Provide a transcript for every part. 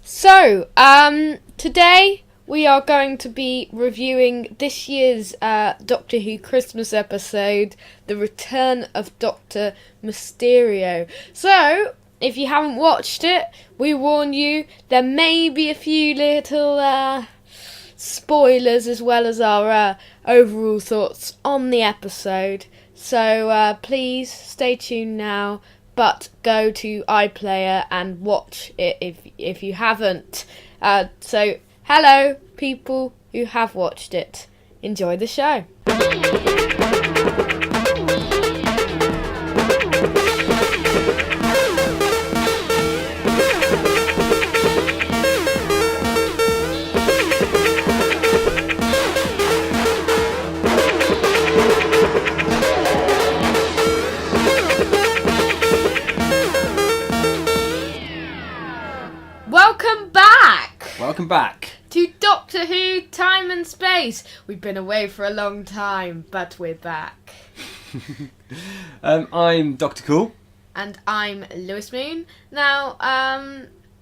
So, today we are going to be reviewing this year's Doctor Who Christmas episode, The Return of Doctor Mysterio. So, if you haven't watched it, we warn you, there may be a few little spoilers as well as our overall thoughts on the episode. So, please stay tuned now. But go to iPlayer and watch it if you haven't. So, hello, people who have watched it. Enjoy the show. Welcome back to Doctor Who Time and Space. We've been away for a long time, but we're back. I'm Dr. Cool. And I'm Lewis Moon. Now,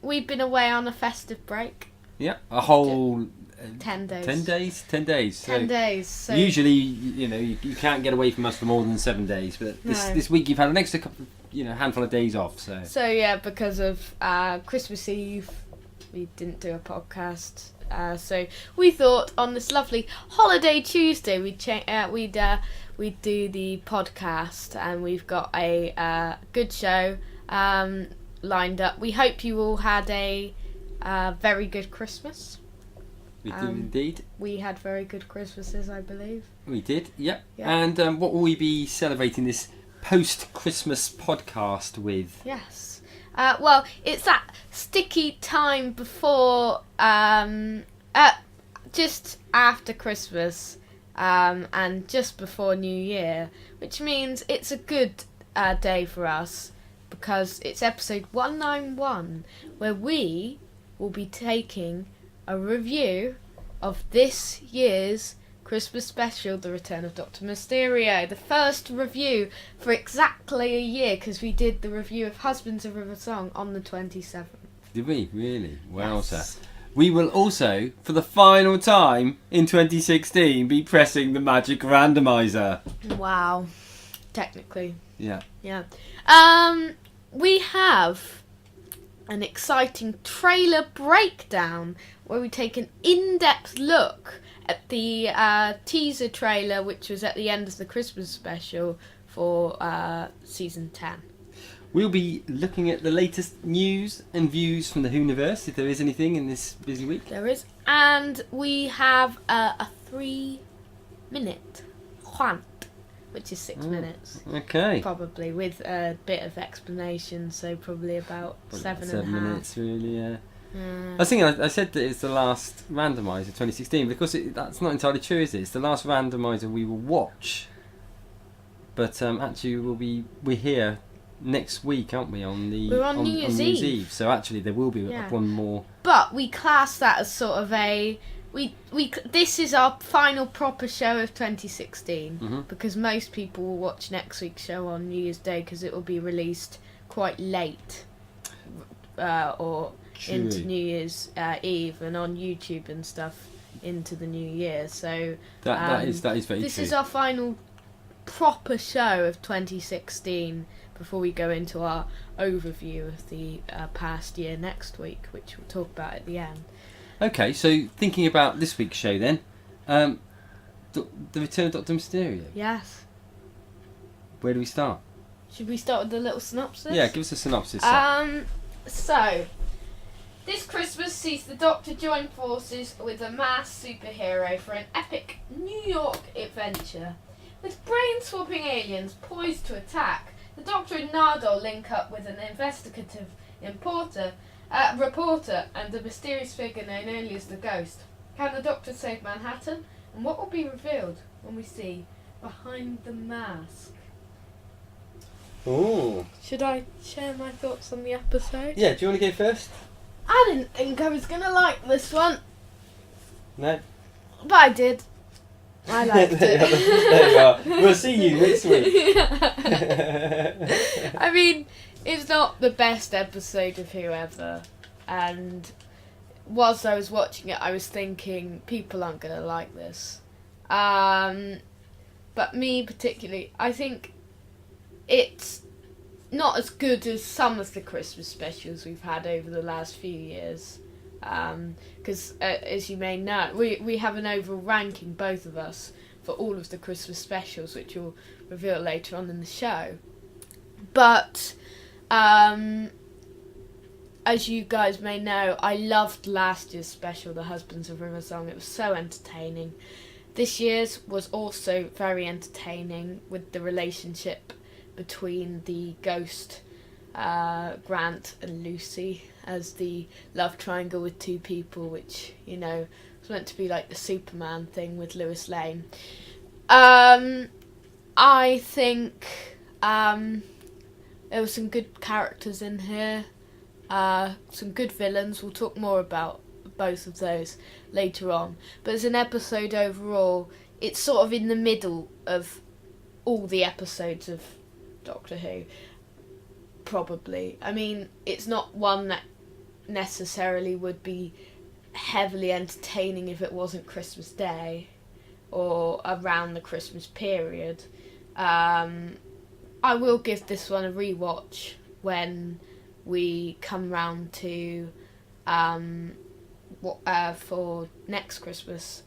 we've been away on a festive break. Yeah, a whole... 10 days. 10 days? 10 days. 10 days. So usually, you can't get away from us for more than 7 days, but this week you've had an extra couple, handful of days off. So yeah, because of Christmas Eve, we didn't do a podcast. So we thought on this lovely holiday Tuesday we'd do the podcast, and we've got a good show lined up. We hope you all had a very good Christmas. We did indeed. We had very good Christmases, I believe. We did, yep. And what will we be celebrating this post-Christmas podcast with? Yes. Well, it's that sticky time before, just after Christmas, and just before New Year, which means it's a good day for us, because it's episode 191, where we will be taking a review of this year's Christmas special, The Return of Doctor Mysterio. The first review for exactly a year, because we did the review of Husbands of River Song on the 27th. Did we? Really? Wow, Yes. sir. We will also, for the final time in 2016, be pressing the magic randomizer. Wow. Technically. Yeah. Yeah. We have an exciting trailer breakdown where we take an in-depth look at the teaser trailer, which was at the end of the Christmas special for season 10. We'll be looking at the latest news and views from the Whoniverse, if there is anything in this busy week. There is. And we have a 3-minute rant, which is 6 minutes. Okay. Probably, with a bit of explanation, so probably about 7.5 minutes, really, yeah. I was thinking, I said that it's the last randomizer 2016, because that's not entirely true, is it? It's the last randomizer we will watch. But actually, we're here next week, aren't we? We're on New Year's Eve. So actually, there will be one more. But we class that as sort of this is our final proper show of 2016, because most people will watch next week's show on New Year's Day, because it will be released quite late, or True. into New Year's Eve, and on YouTube and stuff into the new year. So that is very true. This is our final proper show of 2016 before we go into our overview of the past year next week, which we'll talk about at the end. Okay, so thinking about this week's show then, the Return of Doctor Mysterio. Yes. Where do we start? Should we start with the little synopsis? Yeah, give us a synopsis. So, this Christmas sees the Doctor join forces with a masked superhero for an epic New York adventure. With brain-swapping aliens poised to attack, the Doctor and Nardole link up with an investigative reporter and a mysterious figure known only as the Ghost. Can the Doctor save Manhattan? And what will be revealed when we see behind the mask? Oh. Should I share my thoughts on the episode? Yeah, do you want to go first? I didn't think I was going to like this one. No. But I did. I liked it. There you are. We'll see you next week. I mean, it's not the best episode of Whoever, and whilst I was watching it, I was thinking people aren't going to like this. But me particularly, I think it's not as good as some of the Christmas specials we've had over the last few years. Because, as you may know, we have an overall ranking, both of us, for all of the Christmas specials, which we'll reveal later on in the show. But, as you guys may know, I loved last year's special, The Husbands of River Song. It was so entertaining. This year's was also very entertaining, with the relationship between the ghost, Grant, and Lucy, as the love triangle with two people, which, you know, was meant to be like the Superman thing with Lois Lane. I think there were some good characters in here, some good villains. We'll talk more about both of those later on. But as an episode overall, it's sort of in the middle of all the episodes of Doctor Who, probably. I mean, it's not one that necessarily would be heavily entertaining if it wasn't Christmas Day or around the Christmas period. I will give this one a rewatch when we come round to for next Christmas.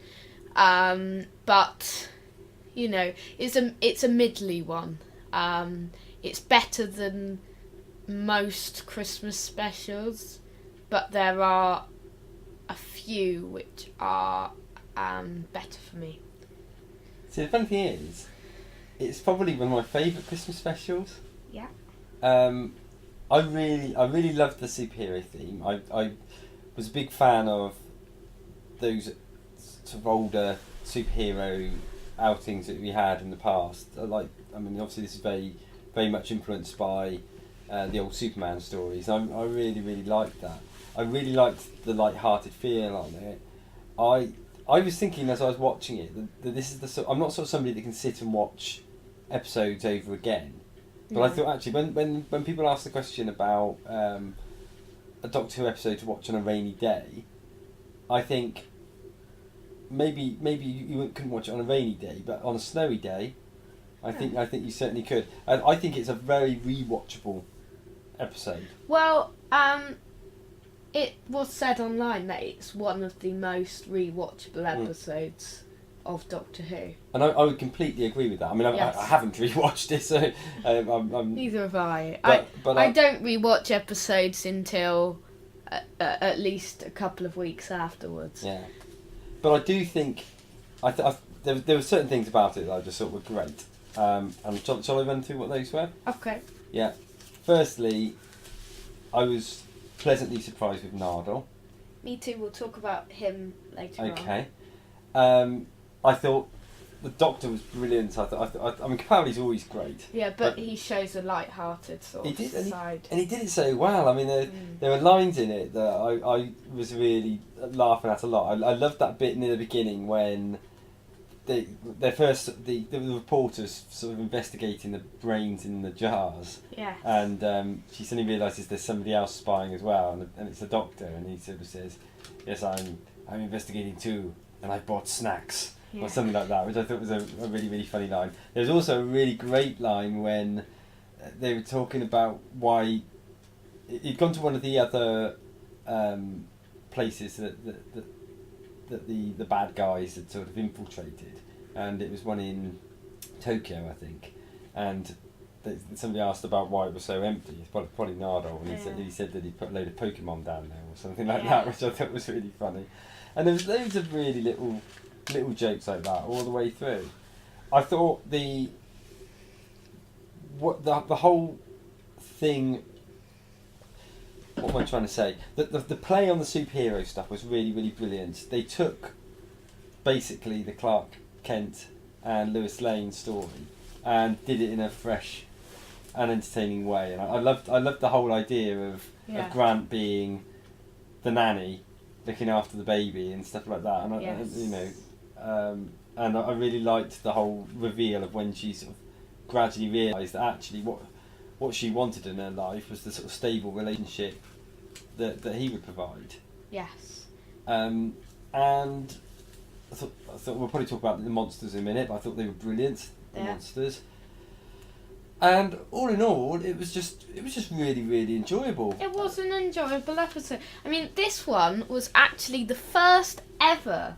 But you know, it's a middly one. It's better than most Christmas specials, but there are a few which are better for me. See, the funny thing is, it's probably one of my favourite Christmas specials. Yeah. I really loved the superhero theme. I was a big fan of those sort of older superhero outings that we had in the past. Obviously this is very much influenced by the old Superman stories. I really liked that. I really liked the light-hearted feel on it. I was thinking as I was watching it that this is the sort. I'm not sort of somebody that can sit and watch episodes over again. But I thought actually when people ask the question about a Doctor Who episode to watch on a rainy day, I think maybe you couldn't watch it on a rainy day, but on a snowy day, I think you certainly could. And I think it's a very rewatchable episode. Well, it was said online that it's one of the most rewatchable episodes of Doctor Who. And I would completely agree with that. I mean, Yes. I haven't rewatched it, so I'm Neither have I. But I don't rewatch episodes until at least a couple of weeks afterwards. Yeah, but I do think there were certain things about it that I just thought were great. And shall I run through what those were? Okay. Yeah. Firstly, I was pleasantly surprised with Nardole. Me too. We'll talk about him later on. Okay. I thought the Doctor was brilliant. I mean, Capaldi's always great. Yeah, but he shows a light-hearted sort He of did, side. and he did it so well. I mean, there were lines in it that I was really laughing at a lot. I loved that bit near the beginning when the reporters sort of investigating the brains in the jars. Yeah. And she suddenly realises there's somebody else spying as well, and it's the Doctor, and he sort of says, "Yes, I'm investigating too, and I bought snacks." Yeah. Or something like that, which I thought was a really, really funny line. There's also a really great line when they were talking about why he'd gone to one of the other places that the bad guys had sort of infiltrated, and it was one in Tokyo, I think, and somebody asked about why it was so empty. It's probably Nardole, and he said that he put a load of Pokemon down there or something like that, which I thought was really funny. And there was loads of really little jokes like that all the way through. I thought the whole thing. What am I trying to say? The play on the superhero stuff was really, really brilliant. They took basically the Clark Kent and Lois Lane story and did it in a fresh and entertaining way. And I loved the whole idea of Grant being the nanny, looking after the baby and stuff like that. And and I really liked the whole reveal of when she sort of gradually realised that actually what she wanted in her life was the sort of stable relationship that he would provide. Yes. and I thought we'll probably talk about the monsters in a minute, but I thought they were brilliant, the monsters. And all in all, it was just really, really enjoyable. It was an enjoyable episode. I mean, this one was actually the first ever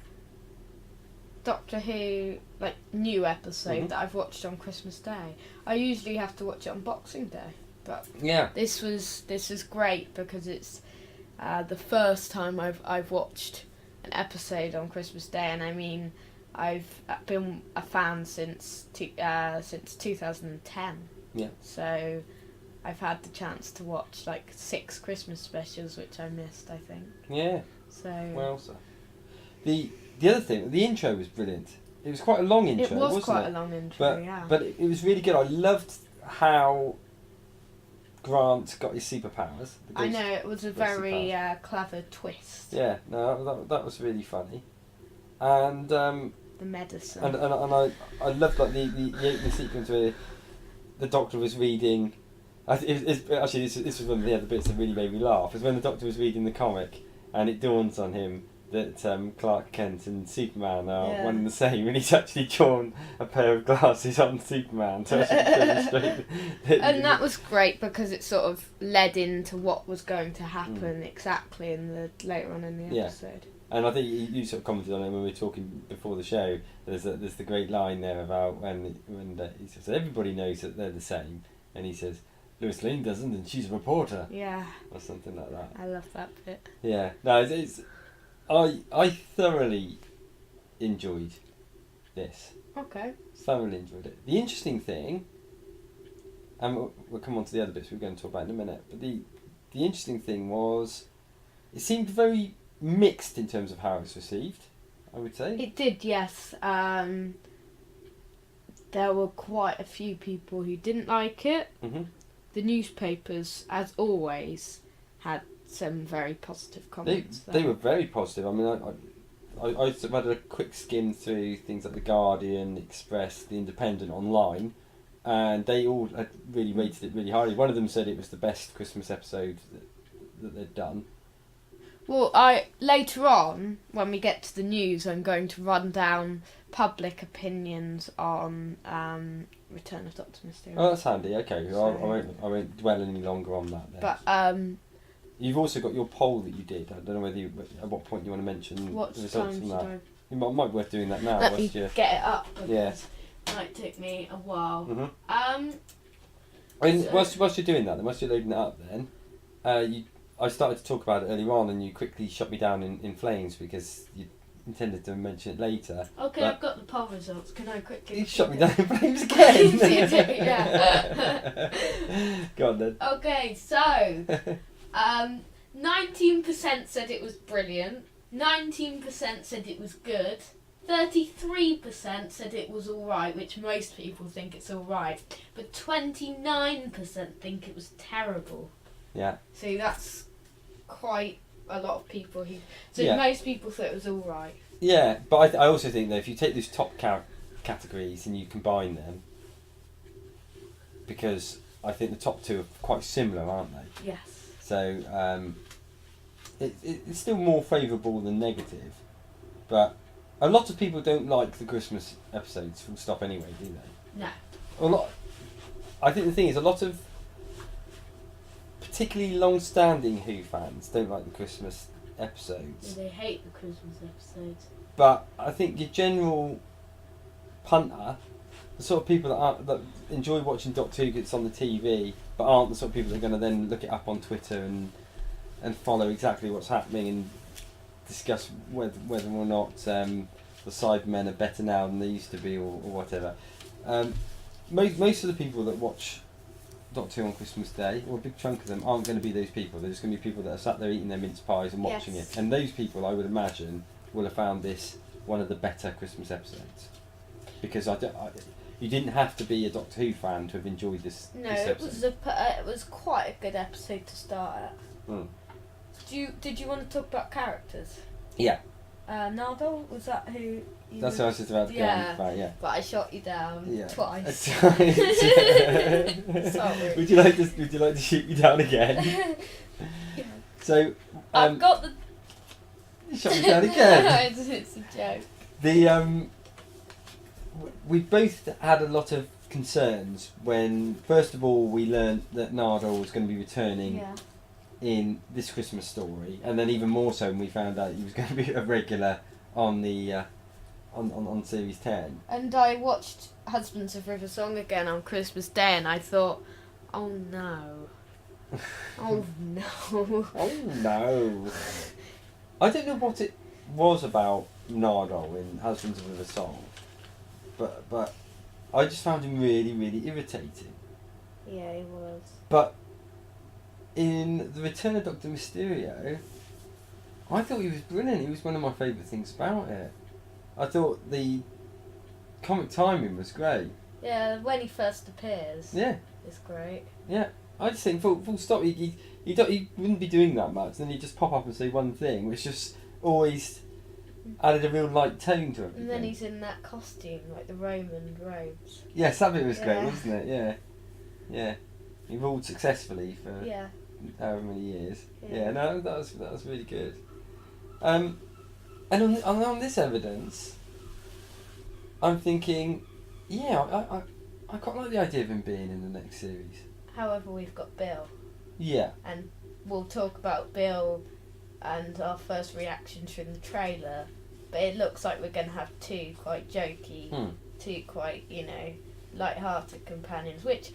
Doctor Who new episode that I've watched on Christmas Day. I usually have to watch it on Boxing Day, but this is great because it's the first time I've watched an episode on Christmas Day, and I mean I've been a fan since 2010. Yeah. So I've had the chance to watch 6 Christmas specials, which I missed, I think. Yeah. So. Well, so the other thing, the intro was brilliant. It was quite a long intro. It was wasn't quite it? a long intro, but, yeah. But it was really good. I loved how Grant got his superpowers. I know, it was a very clever twist. Yeah, no, that was really funny. And the medicine. And I loved the opening sequence where the Doctor was reading. This was one of the other bits that really made me laugh. Was when the Doctor was reading the comic, and it dawns on him that Clark Kent and Superman are one and the same, and he's actually drawn a pair of glasses on Superman to actually demonstrate. And that was great because it sort of led into what was going to happen exactly later on in the episode. And I think you sort of commented on it when we were talking before the show. There's the great line there about when he says everybody knows that they're the same, and he says Lois Lane doesn't, and she's a reporter. Yeah. Or something like that. I love that bit. Yeah. No, I thoroughly enjoyed this. Okay. Thoroughly enjoyed it. The interesting thing, and we'll come on to the other bits we're going to talk about in a minute, but the interesting thing was, it seemed very mixed in terms of how it was received, I would say. It did, yes. There were quite a few people who didn't like it. Mm-hmm. The newspapers, as always, had some very positive comments. They were very positive. I mean, I had a quick skim through things like The Guardian, Express, The Independent online, and they all had really rated it really highly. One of them said it was the best Christmas episode that they'd done. Well, later on, when we get to the news, I'm going to run down public opinions on Return of Doctor Mysterio. Oh, that's handy. Okay, I won't dwell any longer on that then. But you've also got your poll that you did. I don't know at what point you want to mention what the results time from should that. It might be worth doing that now. Let me get it up. Yeah. It might take me a while. Mm-hmm. Whilst you're doing that, then, whilst you're loading it up, then I started to talk about it earlier on, and you quickly shut me down in flames because you intended to mention it later. Okay, I've got the poll results. Can I quickly? You shut me down in flames again. Yeah. Go on then. Okay, so 19% said it was brilliant. 19% said it was good. 33% said it was alright, which most people think it's alright. But 29% think it was terrible. Yeah. So that's quite a lot of people who. So Yeah. most people thought it was alright. Yeah, but I also think that if you take these top categories and you combine them, because I think the top two are quite similar, aren't they? Yes. So it's still more favourable than negative, but a lot of people don't like the Christmas episodes full stop anyway, do they? No. I think the thing is, a lot of particularly long-standing Who fans don't like the Christmas episodes. They hate the Christmas episodes. But I think your general punter, the sort of people that enjoy watching Doctor Who gets on the TV, but aren't the sort of people that are going to then look it up on Twitter and follow exactly what's happening and discuss whether or not the Cybermen are better now than they used to be or whatever. Most of the people that watch Doctor Who on Christmas Day, or a big chunk of them, aren't going to be those people. They're just going to be people that are sat there eating their mince pies and watching it. And those people, I would imagine, will have found this one of the better Christmas episodes. Because you didn't have to be a Doctor Who fan to have enjoyed this. No, this episode. it was quite a good episode to start at. Mm. Did you want to talk about characters? Yeah. Naldo, was that who? That's what I was just about to go on about. Yeah. But I shot you down twice. Sorry. Would you like to shoot me down again? Yeah. So I've got the. You shut me down again. It's a joke. We both had a lot of concerns when, first of all, we learned that Nardole was going to be returning in this Christmas story, and then even more so when we found out he was going to be a regular on the on series 10. And I watched Husbands of River Song again on Christmas Day, and I thought, oh no. Oh no. Oh no. I don't know what it was about Nardole in Husbands of River Song, but I just found him really, really irritating. Yeah, he was. But in The Return of Doctor Mysterio, I thought he was brilliant. He was one of my favourite things about it. I thought the comic timing was great. Yeah, when he first appears. Yeah. It's great. Yeah. I just think full stop. He wouldn't be doing that much. Then he'd just pop up and say one thing, which just always added a real light tone to everything. And then he's in that costume, like the Roman robes. Yes, that bit was great, wasn't it? Yeah. Yeah. He ruled successfully for however many years. Yeah, no, that was really good. And on this evidence, I'm thinking, I quite like the idea of him being in the next series. However, we've got Bill. Yeah. And we'll talk about Bill and our first reactions from the trailer. But it looks like we're going to have two quite jokey, two quite, light-hearted companions. Which,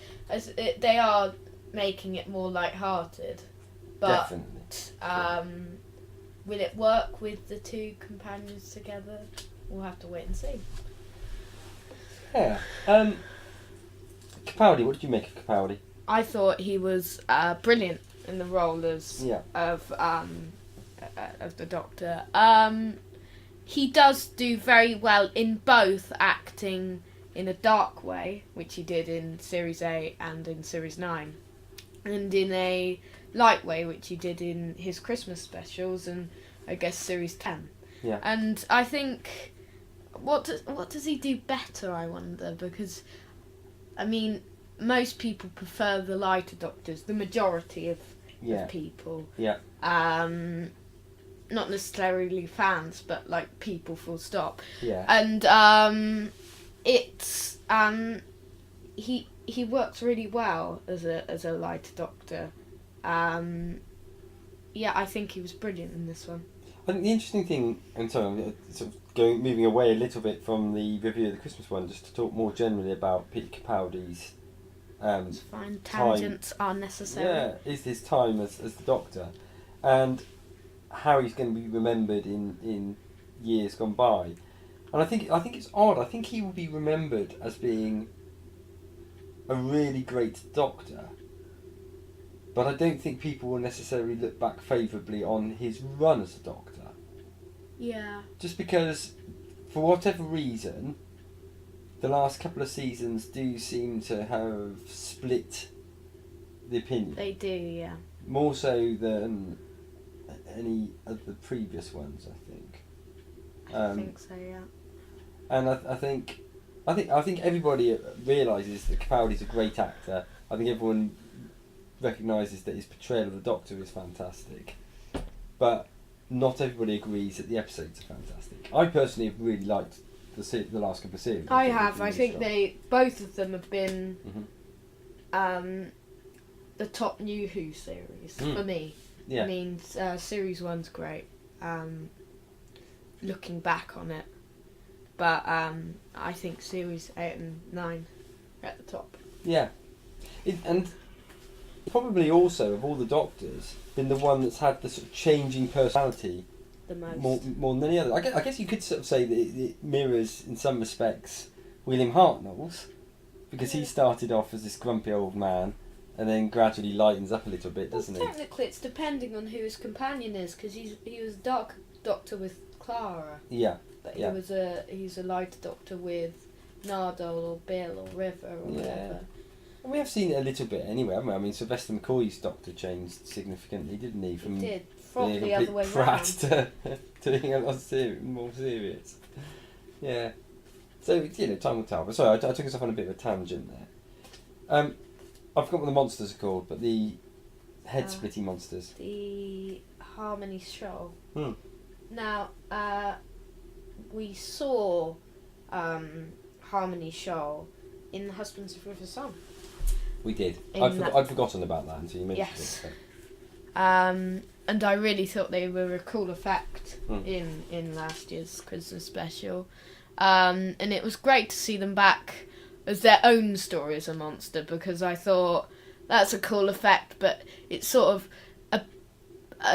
they are making it more light-hearted. But, definitely. Will it work with the two companions together? We'll have to wait and see. Yeah. Capaldi, what did you make of Capaldi? I thought he was brilliant in the role of the Doctor. He does do very well in both acting in a dark way, which he did in Series 8 and in Series 9, and in a light way, which he did in his Christmas specials and I guess Series 10. Yeah. And I think, what does he do better, I wonder? Because, I mean, most people prefer the lighter Doctors, the majority of people. Yeah. Not necessarily fans, but like people full stop. Yeah. And it's he works really well as a lighter Doctor. I think he was brilliant in this one. I think the interesting thing, and sorry, I'm sort of moving away a little bit from the review of the Christmas one, just to talk more generally about Peter Capaldi's. It's fine. Tangents are necessary. Yeah, is his time as the Doctor, and how he's going to be remembered in years gone by. And I think it's odd. I think he will be remembered as being a really great Doctor, but I don't think people will necessarily look back favourably on his run as a Doctor. Yeah. Just because, for whatever reason, the last couple of seasons do seem to have split the opinion. They do, yeah. More so than any of the previous ones, I think. I think so, yeah. And I think everybody realises that Capaldi's a great actor. I think everyone recognises that his portrayal of the Doctor is fantastic, but not everybody agrees that the episodes are fantastic. I personally have really liked the last couple of series. I have. I think both of them have been the top new Who series for me. Yeah. I mean, Series 1's great, looking back on it. But I think Series 8 and 9 are at the top. Yeah. And probably also, of all the Doctors, been the one that's had the sort of changing personality the most. More than any other. I guess you could sort of say that it mirrors, in some respects, William Hartnell's, because he started off as this grumpy old man and then gradually lightens up a little bit, doesn't he? Technically, it's depending on who his companion is, because he was a dark Doctor with Clara. Yeah. But he's a lighter Doctor with Nardole or Bill or River or whatever. And we have seen it a little bit anyway, haven't we? I mean, Sylvester McCoy's Doctor changed significantly, didn't he? From being the other way prat round. to being a lot more serious. Yeah. So, time will tell. But sorry, I took us off on a bit of a tangent there. I forgot what the monsters are called, but the head-splitting monsters. The Harmony Shoal. Now, we saw Harmony Shoal in The Husbands of River Song. We did. In I'd forgotten about that until you mentioned Yes. it. So. And I really thought they were a cool effect Mm. in last year's Christmas special. And it was great to see them back as their own story as a monster, because I thought that's a cool effect, but it's sort of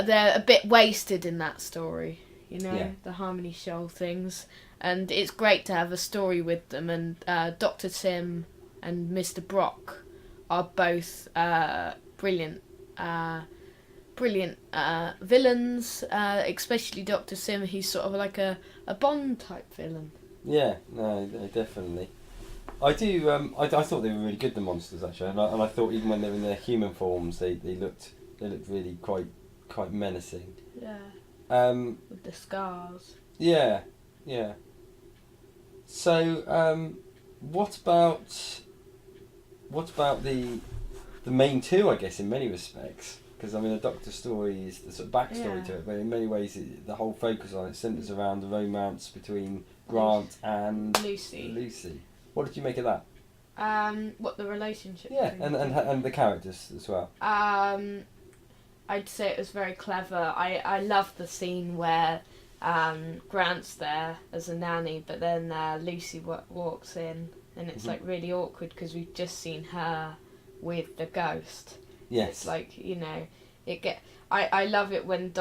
they're a bit wasted in that story, Yeah. the Harmony Shoal things. And it's great to have a story with them, and Dr. Sim and Mr. Brock are both brilliant villains, especially Dr. Sim. He's sort of like a Bond type villain. Yeah, no, definitely. I do. I thought they were really good, the monsters, actually, and I thought even when they were in their human forms, they looked really quite menacing. Yeah. With the scars. Yeah, yeah. So, what about the main two? I guess in many respects, because I mean, the Doctor story is the sort of backstory to it, but in many ways, the whole focus on it centres around the romance between Grant and Lucy. What did you make of that? What the relationship? Yeah, and the characters as well. I'd say it was very clever. I love the scene where Grant's there as a nanny, but then Lucy walks in, and it's like really awkward because we've just seen her with the ghost. Yes. It's like, I love it when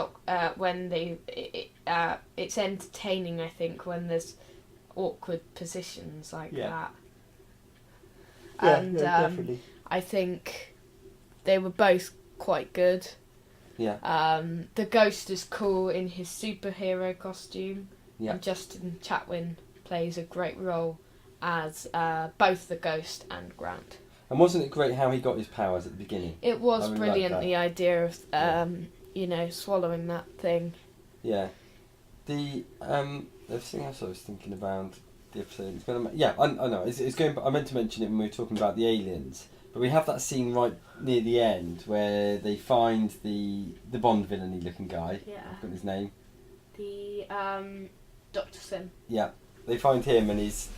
it's entertaining, I think, when there's awkward positions like that. And definitely. I think they were both quite good. Yeah. The ghost is cool in his superhero costume. Yeah. And Justin Chatwin plays a great role as both the ghost and Grant. And wasn't it great how he got his powers at the beginning? It was I really brilliant, liked that. the idea of swallowing that thing. Yeah. The thing else I was thinking about the episode. It's gonna. I know. It's going. I meant to mention it when we were talking about the aliens, but we have that scene right near the end where they find the Bond villainy looking guy. Yeah. I've forgotten his name. The Dr. Sim. Yeah. They find him and his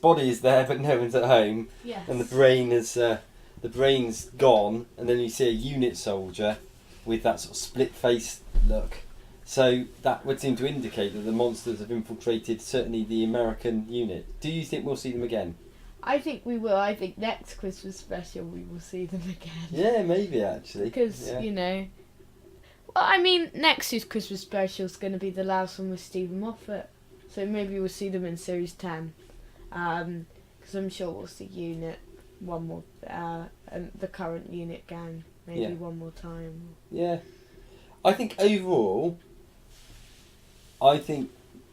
body is there, but no one's at home. Yes. And the brain's gone, and then you see a unit soldier with that sort of split face look. So that would seem to indicate that the monsters have infiltrated certainly the American unit. Do you think we'll see them again? I think we will. I think next Christmas special we will see them again. Yeah, maybe actually. Because, well, I mean, next year's Christmas special is going to be the last one with Stephen Moffat. So maybe we'll see them in Series 10. Because I'm sure we'll see Unit one more, and the current Unit gang maybe one more time. Yeah. I think overall,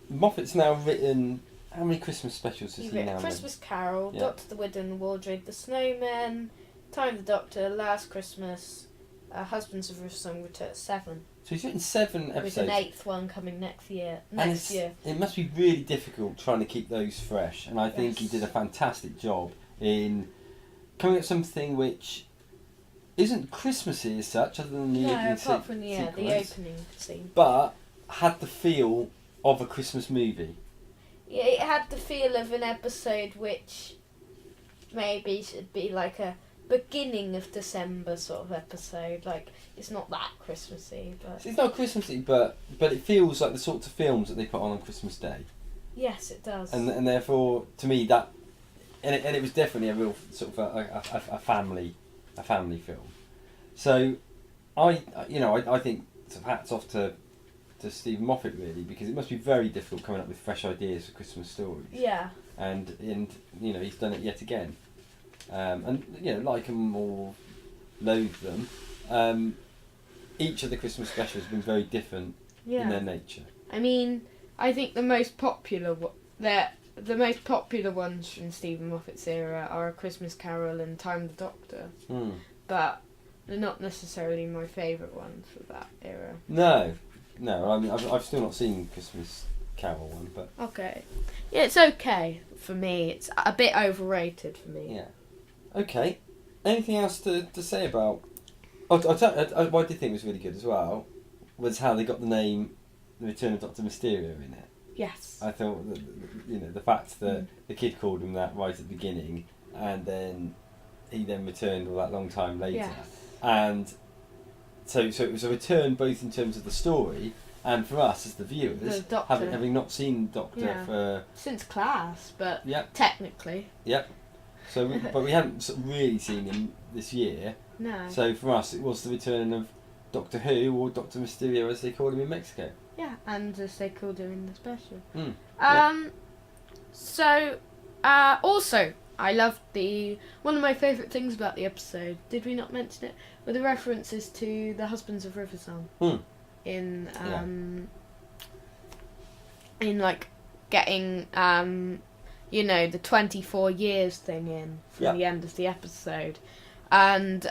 Moffat's now written... How many Christmas specials has he now written? Christmas Carol, Yeah. Doctor the Widow and the Wardrobe, The Snowman, Time of the Doctor, Last Christmas, Husbands of River Song, Return 7. So he's written 7 episodes. With an 8th one coming next year. It must be really difficult trying to keep those fresh, and I think he did a fantastic job in coming up with something which isn't Christmassy as such, other than the opening apart from the sequence, opening scene. but had the feel of a Christmas movie. Yeah, it had the feel of an episode which maybe should be like a beginning of December sort of episode. Like, it's not that Christmassy, but... It's not Christmassy, but it feels like the sorts of films that they put on Christmas Day. Yes, it does. And therefore, to me, that... And it was definitely a real sort of a family film. So, I think sort of hats off to Stephen Moffat, really, because it must be very difficult coming up with fresh ideas for Christmas stories. Yeah. And he's done it yet again. And like them or loathe them, each of the Christmas specials has been very different in their nature. I mean, I think the most popular ones from Stephen Moffat's era are A Christmas Carol and Time of the Doctor. But they're not necessarily my favourite ones for that era. No, I mean I've still not seen Christmas Carol one, but okay, yeah, it's okay for me. It's a bit overrated for me. Yeah. Okay. Anything else to say about? What I did think was really good as well was how they got the name The Return of Doctor Mysterio in it. Yes. I thought that, the fact that the kid called him that right at the beginning, and then he then returned all that long time later, Yes. and so it was a return both in terms of the story and for us as the viewers, The Doctor. having not seen Doctor for since class, but Yep. technically. Yep. So, but we hadn't sort of really seen him this year. No. So for us, it was the return of Doctor Who, or Doctor Mysterio as they called him in Mexico. Yeah, and as they called him in the special. Mm. So, also, I loved one of my favourite things about the episode, did we not mention it, were the references to the Husbands of River Song. In like getting the 24 years thing in from the end of the episode, and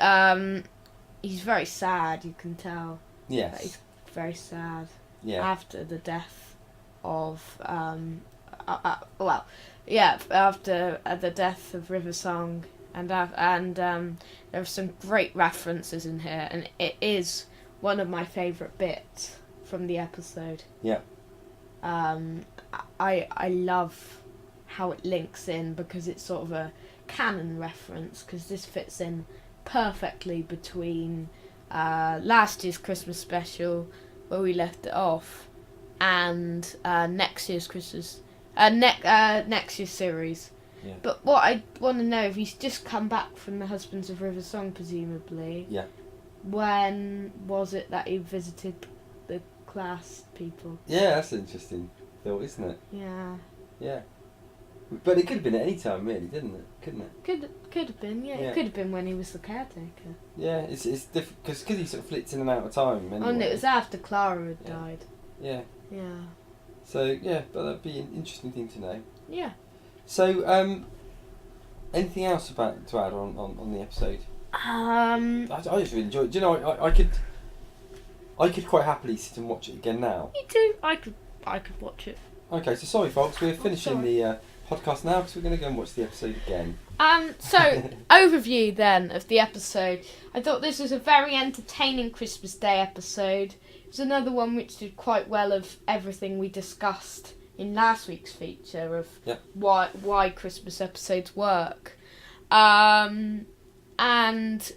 he's very sad. You can tell. Yes. That he's very sad. Yeah. After the death of after the death of River Song, and there are some great references in here, and it is one of my favourite bits from the episode. Yeah. I love how it links in, because it's sort of a canon reference, because this fits in perfectly between last year's Christmas special, where we left it off, and next year's next year's series. Yeah. But what I want to know, if he's just come back from the Husbands of River Song, presumably. Yeah. When was it that he visited the class people? Yeah, that's an interesting thought, isn't it? Yeah. Yeah. But it could have been at any time, really, didn't it? Couldn't it? Could have been, yeah. It could have been when he was the caretaker. Yeah, it's different because he sort of flipped in and out of time. Anyway. Oh, and it was after Clara had died. Yeah. Yeah. So yeah, but that'd be an interesting thing to know. Yeah. So anything else to add on the episode? I just really enjoyed it. Do you know, I could quite happily sit and watch it again now. Me too. I could watch it. Okay, so sorry folks, we're finishing the podcast now because we're going to go and watch the episode again. So, overview then of the episode. I thought this was a very entertaining Christmas Day episode. It was another one which did quite well of everything we discussed in last week's feature of why Christmas episodes work. And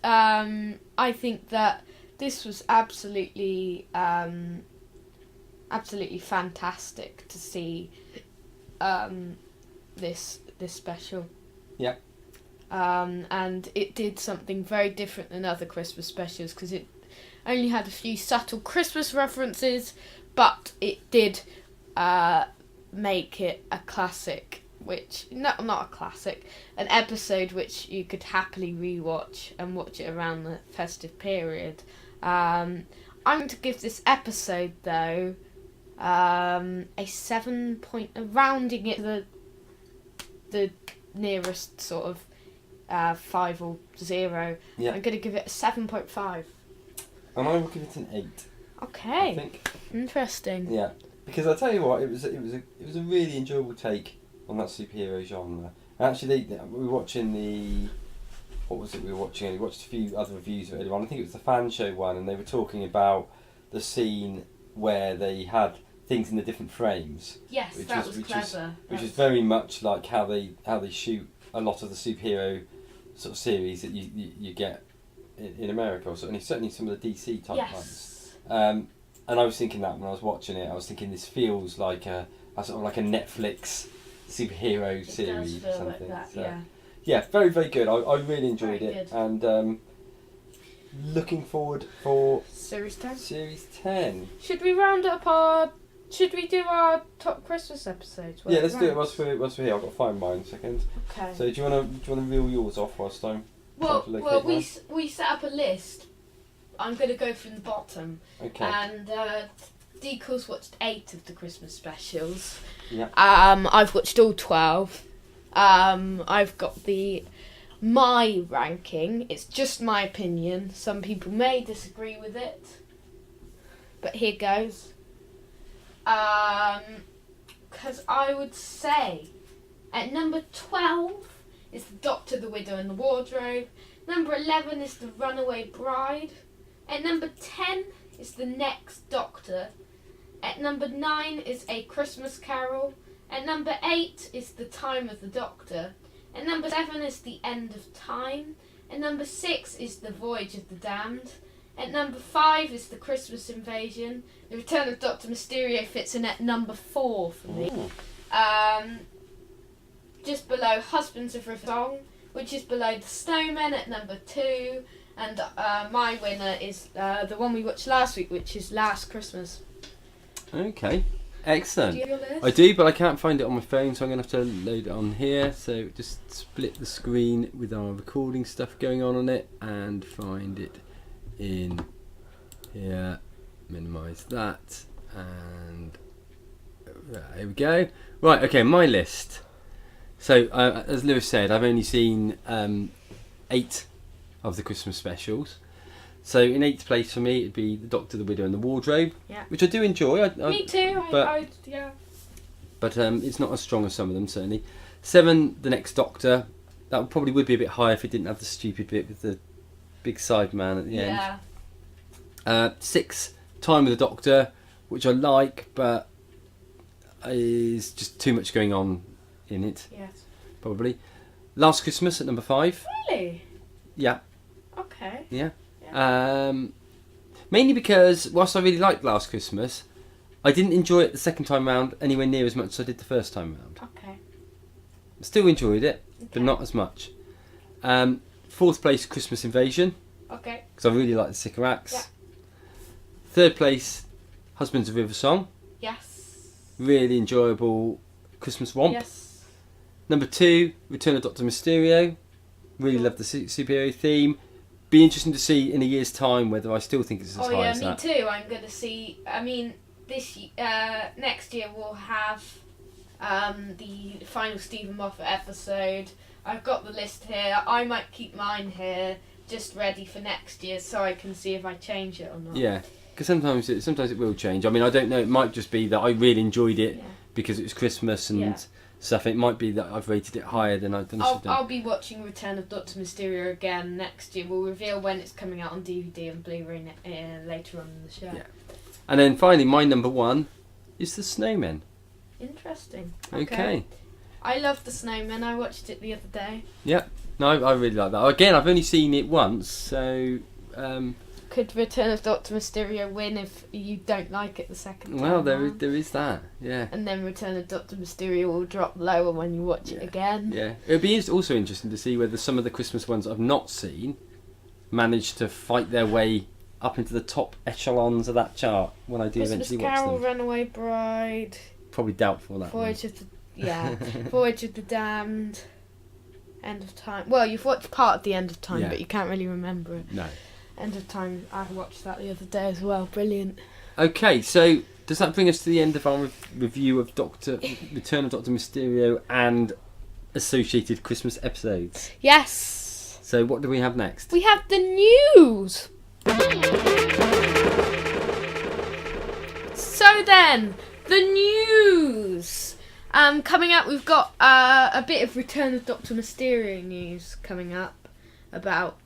I think that this was absolutely fantastic to see this special. Yeah. And it did something very different than other Christmas specials, because it only had a few subtle Christmas references, but it did make it a classic, not a classic, an episode which you could happily rewatch and watch it around the festive period. I'm going to give this episode, though, a 7 point, rounding it to the nearest sort of 5 or 0. Yeah. I'm going to give it a 7.5. And I will give it an 8. Okay. I think. Interesting. Yeah, because I tell you what, it was a really enjoyable take on that superhero genre. And actually, we were watching what was it we were watching? We watched a few other reviews earlier on. I think it was the fan show one, and they were talking about the scene where they had things in the different frames. Yes, that was clever. Which is very much like how they shoot a lot of the superhero sort of series that you get in America, or certainly some of the DC type ones. And I was thinking that when I was watching it, I was thinking this feels like a sort of like a Netflix superhero series does feel or something. like that, yeah, very, very good. I really enjoyed very it, good. And looking forward for Series 10. Series 10. Should we do our top Christmas episodes? Yeah, let's do it whilst we're here. I've got to find mine a second. Okay. So do you want to reel yours off whilst I'm Well, trying to locate mine? we set up a list. I'm going to go from the bottom. Okay. And Deco's watched 8 of the Christmas specials. Yeah. I've watched all 12. I've got my ranking. It's just my opinion. Some people may disagree with it, but here goes. Because I would say at number 12 is The Doctor, the Widow and the Wardrobe. Number 11 is The Runaway Bride. At number 10 is The Next Doctor. At number 9 is A Christmas Carol. At number 8 is The Time of the Doctor. At number 7 is The End of Time. At number 6 is The Voyage of the Damned. At number 5 is The Christmas Invasion. The Return of Doctor Mysterio fits in at number 4 for me. Just below Husbands of Song, which is below The Snowman at number 2. And my winner is the one we watched last week, which is Last Christmas. Okay, excellent. Do you have your list? I do, but I can't find it on my phone, so I'm going to have to load it on here. So just split the screen with our recording stuff going on it and find it in here. Minimise that, and here we go. Right, okay, my list. So as Lewis said, I've only seen 8 of the Christmas specials. So in 8th place for me, it'd be The Doctor, the Widow and the Wardrobe, which I do enjoy. Me too. But it's not as strong as some of them, certainly. 7, The Next Doctor. That probably would be a bit higher if it didn't have the stupid bit with the big side man at the end. 6, Time with the Doctor, which I like, but is just too much going on in it. Yes. Probably. Last Christmas at number 5. Really? Yeah. Okay. Yeah. Mainly because whilst I really liked Last Christmas, I didn't enjoy it the second time round anywhere near as much as I did the first time round. Okay. Still enjoyed it, but not as much. 4th place, Christmas Invasion. Okay. Because I really like the sicker acts. Yeah. 3rd place, Husbands of River Song. Yes. Really enjoyable Christmas romp. Yes. Number 2, Return of Doctor Mysterio. Really love the superhero theme. Be interesting to see in a year's time whether I still think it's as high as that. Oh yeah, me too. I'm going to see. I mean, next year we'll have the final Stephen Moffat episode. I've got the list here. I might keep mine here, just ready for next year, so I can see if I change it or not. Yeah, because sometimes it will change. I mean, I don't know. It might just be that I really enjoyed it because it was Christmas and stuff. It might be that I've rated it higher than I should have done. I'll be watching Return of Doctor Mysterio again next year. We'll reveal when it's coming out on DVD and Blu-ray later on in the show. Yeah. And then finally, my number 1 is The Snowman. Interesting. Okay. I love The Snowman. I watched it the other day. Yeah. No, I really like that. Again, I've only seen it once, so... Could Return of Doctor Mysterio win if you don't like it the second time? Well, there is that, yeah. And then Return of Doctor Mysterio will drop lower when you watch it again. Yeah. It would be also interesting to see whether some of the Christmas ones I've not seen manage to fight their way up into the top echelons of that chart when I do Christmas eventually Carol, watch them. Runaway Bride. Probably doubtful that Voyage of the Voyage of the Damned. End of Time. Well, you've watched part of the End of Time, but you can't really remember it. No. End of Time. I watched that the other day as well. Brilliant. Okay, so does that bring us to the end of our review of Return of Doctor Mysterio and associated Christmas episodes? Yes. So what do we have next? We have the news. So then, the news. Coming up, we've got a bit of Return of Doctor Mysterio news coming up about,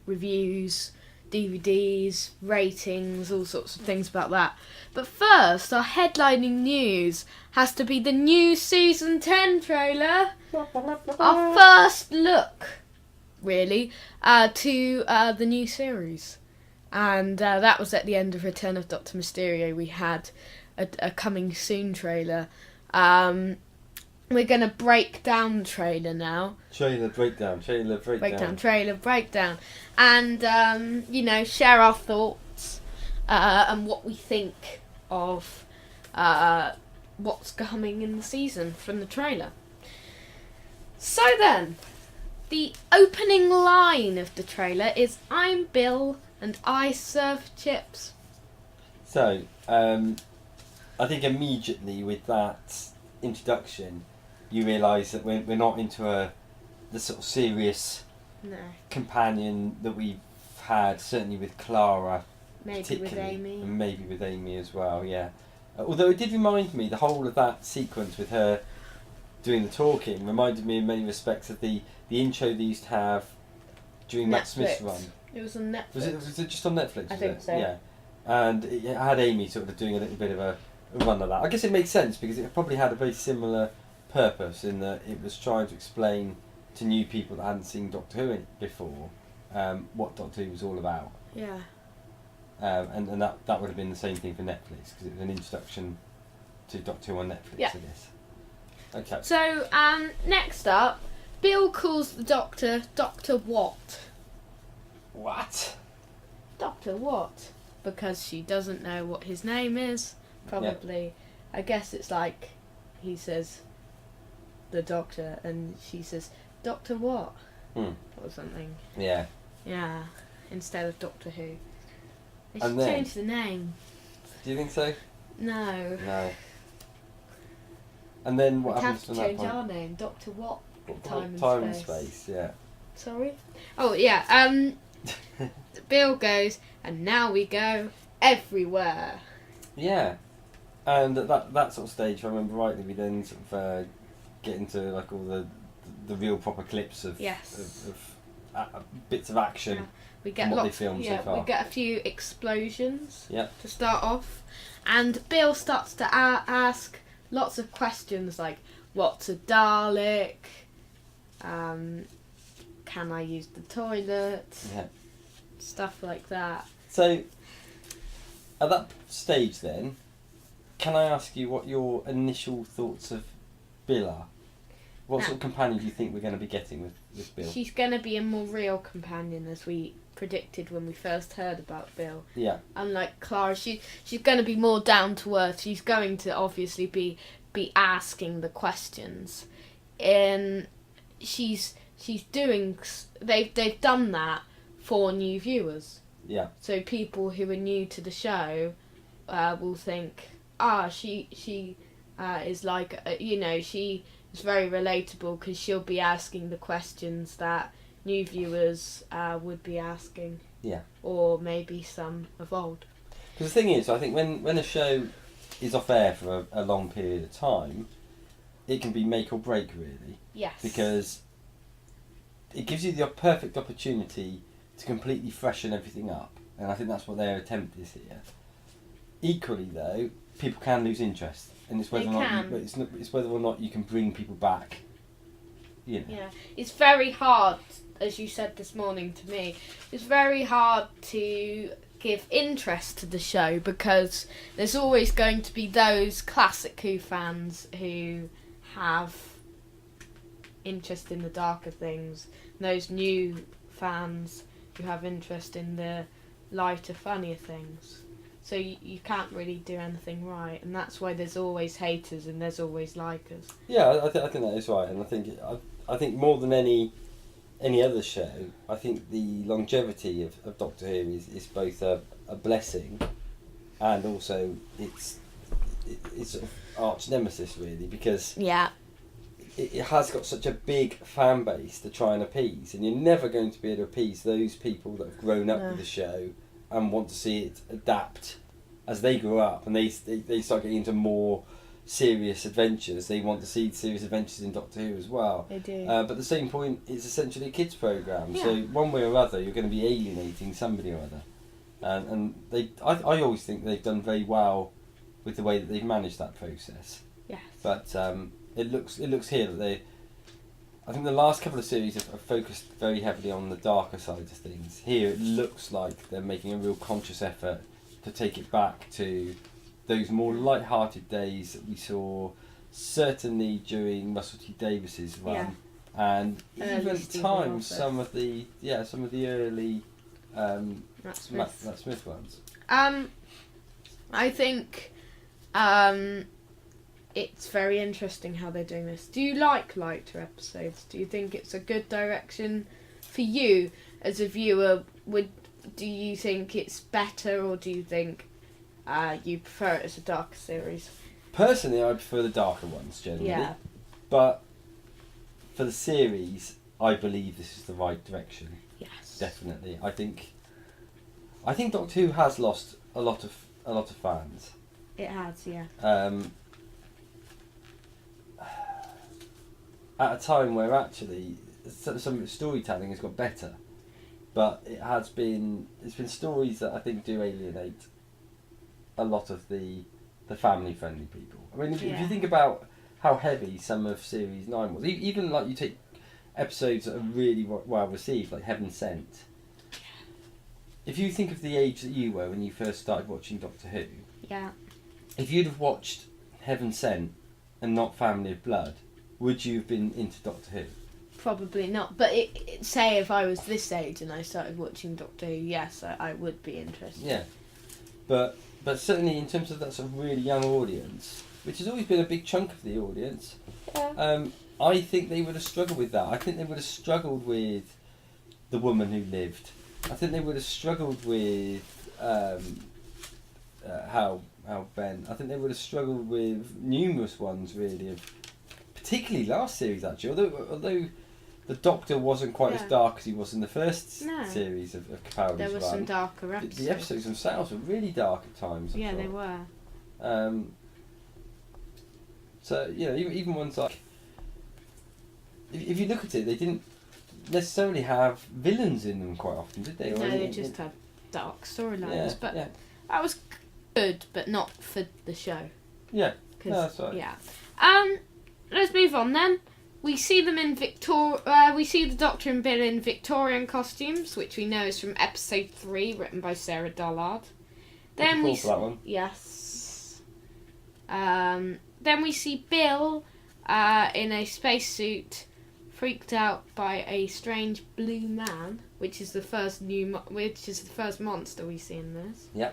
reviews, DVDs, ratings, all sorts of things about that. But first, our headlining news has to be the new Season 10 trailer. Our first look, really, to the new series. And that was at the end of Return of Doctor Mysterio. We had a coming soon trailer. We're going to break down the trailer now. Trailer breakdown. And, share our thoughts and what we think of what's coming in the season from the trailer. So then, the opening line of the trailer is, "I'm Bill and I serve chips." So, I think immediately with that introduction, you realise that we're not into the sort of serious companion that we've had, certainly with Clara, maybe with Amy, and maybe with Amy as well. Yeah, although it did remind me, the whole of that sequence with her doing the talking reminded me in many respects of the intro they used to have during Matt Smith's run. It was on Netflix. Was it just on Netflix? I think so. Yeah. and it had Amy sort of doing a little bit of a run of that. I guess it makes sense because it probably had a very similar purpose in that it was trying to explain to new people that hadn't seen Doctor Who before what Doctor Who was all about. Yeah. And that would have been the same thing for Netflix because it was an introduction to Doctor Who on Netflix, Yeah. I guess. Okay. So, next up, Bill calls the Doctor Dr. What? What? Dr. What? Because she doesn't know what his name is, probably. Yeah. I guess it's like he says the Doctor and she says, Dr. What? Or something. Yeah. Yeah, instead of Doctor Who. They should And then, change the name. do you think so? No. No. And then what We'd happens have to from that change point? our name, Doctor What? Time and space, yeah. Sorry? Oh, yeah, Bill goes, and now we go everywhere. Yeah. And at that sort of stage, if I remember rightly, we then sort of get into like all the real proper clips of, yes. of bits of action. Yeah. We get what they filmed so far. We get a few explosions to start off, and Bill starts to ask lots of questions like, what's a Dalek? Can I use the toilet? Yeah. Stuff like that. So, at that stage then, can I ask you what your initial thoughts of Bill are? What sort of companion do you think we're going to be getting with Bill? She's going to be a more real companion, as we predicted when we first heard about Bill. Yeah. Unlike Clara, she's going to be more down to earth. She's going to obviously be asking the questions, and she's doing. They've done that for new viewers. Yeah. So people who are new to the show will think, she is like, she is very relatable because she'll be asking the questions that new viewers would be asking. Yeah. Or maybe some of old. Because the thing is, I think when a show is off air for a long period of time, it can be make or break, really. Yes. Because it gives you the perfect opportunity to completely freshen everything up, and I think that's what their attempt is here. Equally, though, people can lose interest, and it's whether it's whether or not you can bring people back. You know. Yeah, it's very hard, as you said this morning to me. It's very hard to give interest to the show because there's always going to be those classic Who fans who have interest in the darker things, and those new fans who have interest in the lighter, funnier things. So you can't really do anything right, and that's why there's always haters and there's always likers. Yeah, I think that is right, and I think more than any other show, I think the longevity of Doctor Who is both a blessing, and also it's sort of arch nemesis, really, because it has got such a big fan base to try and appease, and you're never going to be able to appease those people that have grown up with the show and want to see it adapt as they grow up and they start getting into more serious adventures. They want to see serious adventures in Doctor Who as well. They do. But at the same point, it's essentially a kids' programme, so one way or other you're going to be alienating somebody or other. And I always think they've done very well with the way that they've managed that process. Yes. But it looks here that I think the last couple of series have focused very heavily on the darker side of things. Here it looks like they're making a real conscious effort to take it back to those more light-hearted days that we saw certainly during Russell T Davies's run, and even at times some of the early Matt Smith ones. I think it's very interesting how they're doing this. Do you like lighter episodes? Do you think it's a good direction for you as a viewer? Do you think it's better, or do you think you prefer it as a darker series? Personally, I prefer the darker ones generally. Yeah. But for the series, I believe this is the right direction. Yes. Definitely. I think Doctor Who has lost a lot of fans. It has, yeah. At a time where actually some of its storytelling has got better, but it's been stories that I think do alienate a lot of the family-friendly people. I mean, if Yeah. you think about how heavy some of Series 9 was, even like you take episodes that are really well received, like Heaven Sent. If you think of the age that you were when you first started watching Doctor Who, Yeah. if you'd have watched Heaven Sent and not Family of Blood, would you have been into Doctor Who? Probably not. But say if I was this age and I started watching Doctor Who, yes, I would be interested. Yeah, but certainly in terms of that sort of really young audience, which has always been a big chunk of the audience, Yeah. I think they would have struggled with that. I think they would have struggled with The Woman Who Lived. I think they would have struggled with how Ben. I think they would have struggled with numerous ones really, of particularly last series actually. Although the Doctor wasn't quite as dark as he was in the first series of Capaldi's There were run. some darker episodes. The episodes themselves were really dark at times. I Yeah, thought. they were. So even ones like, if you look at it, they didn't necessarily have villains in them quite often, did they? No, they just had dark storylines. Yeah, but yeah. that was good, but not for the show. Yeah, no, that's right. Yeah. Let's move on then. We see them in we see the Doctor and Bill in Victorian costumes, which we know is from episode 3, written by Sarah Dollard. Then Looking forward to that one. Yes. Then we see Bill in a spacesuit, freaked out by a strange blue man, which is the first monster we see in this. Yeah.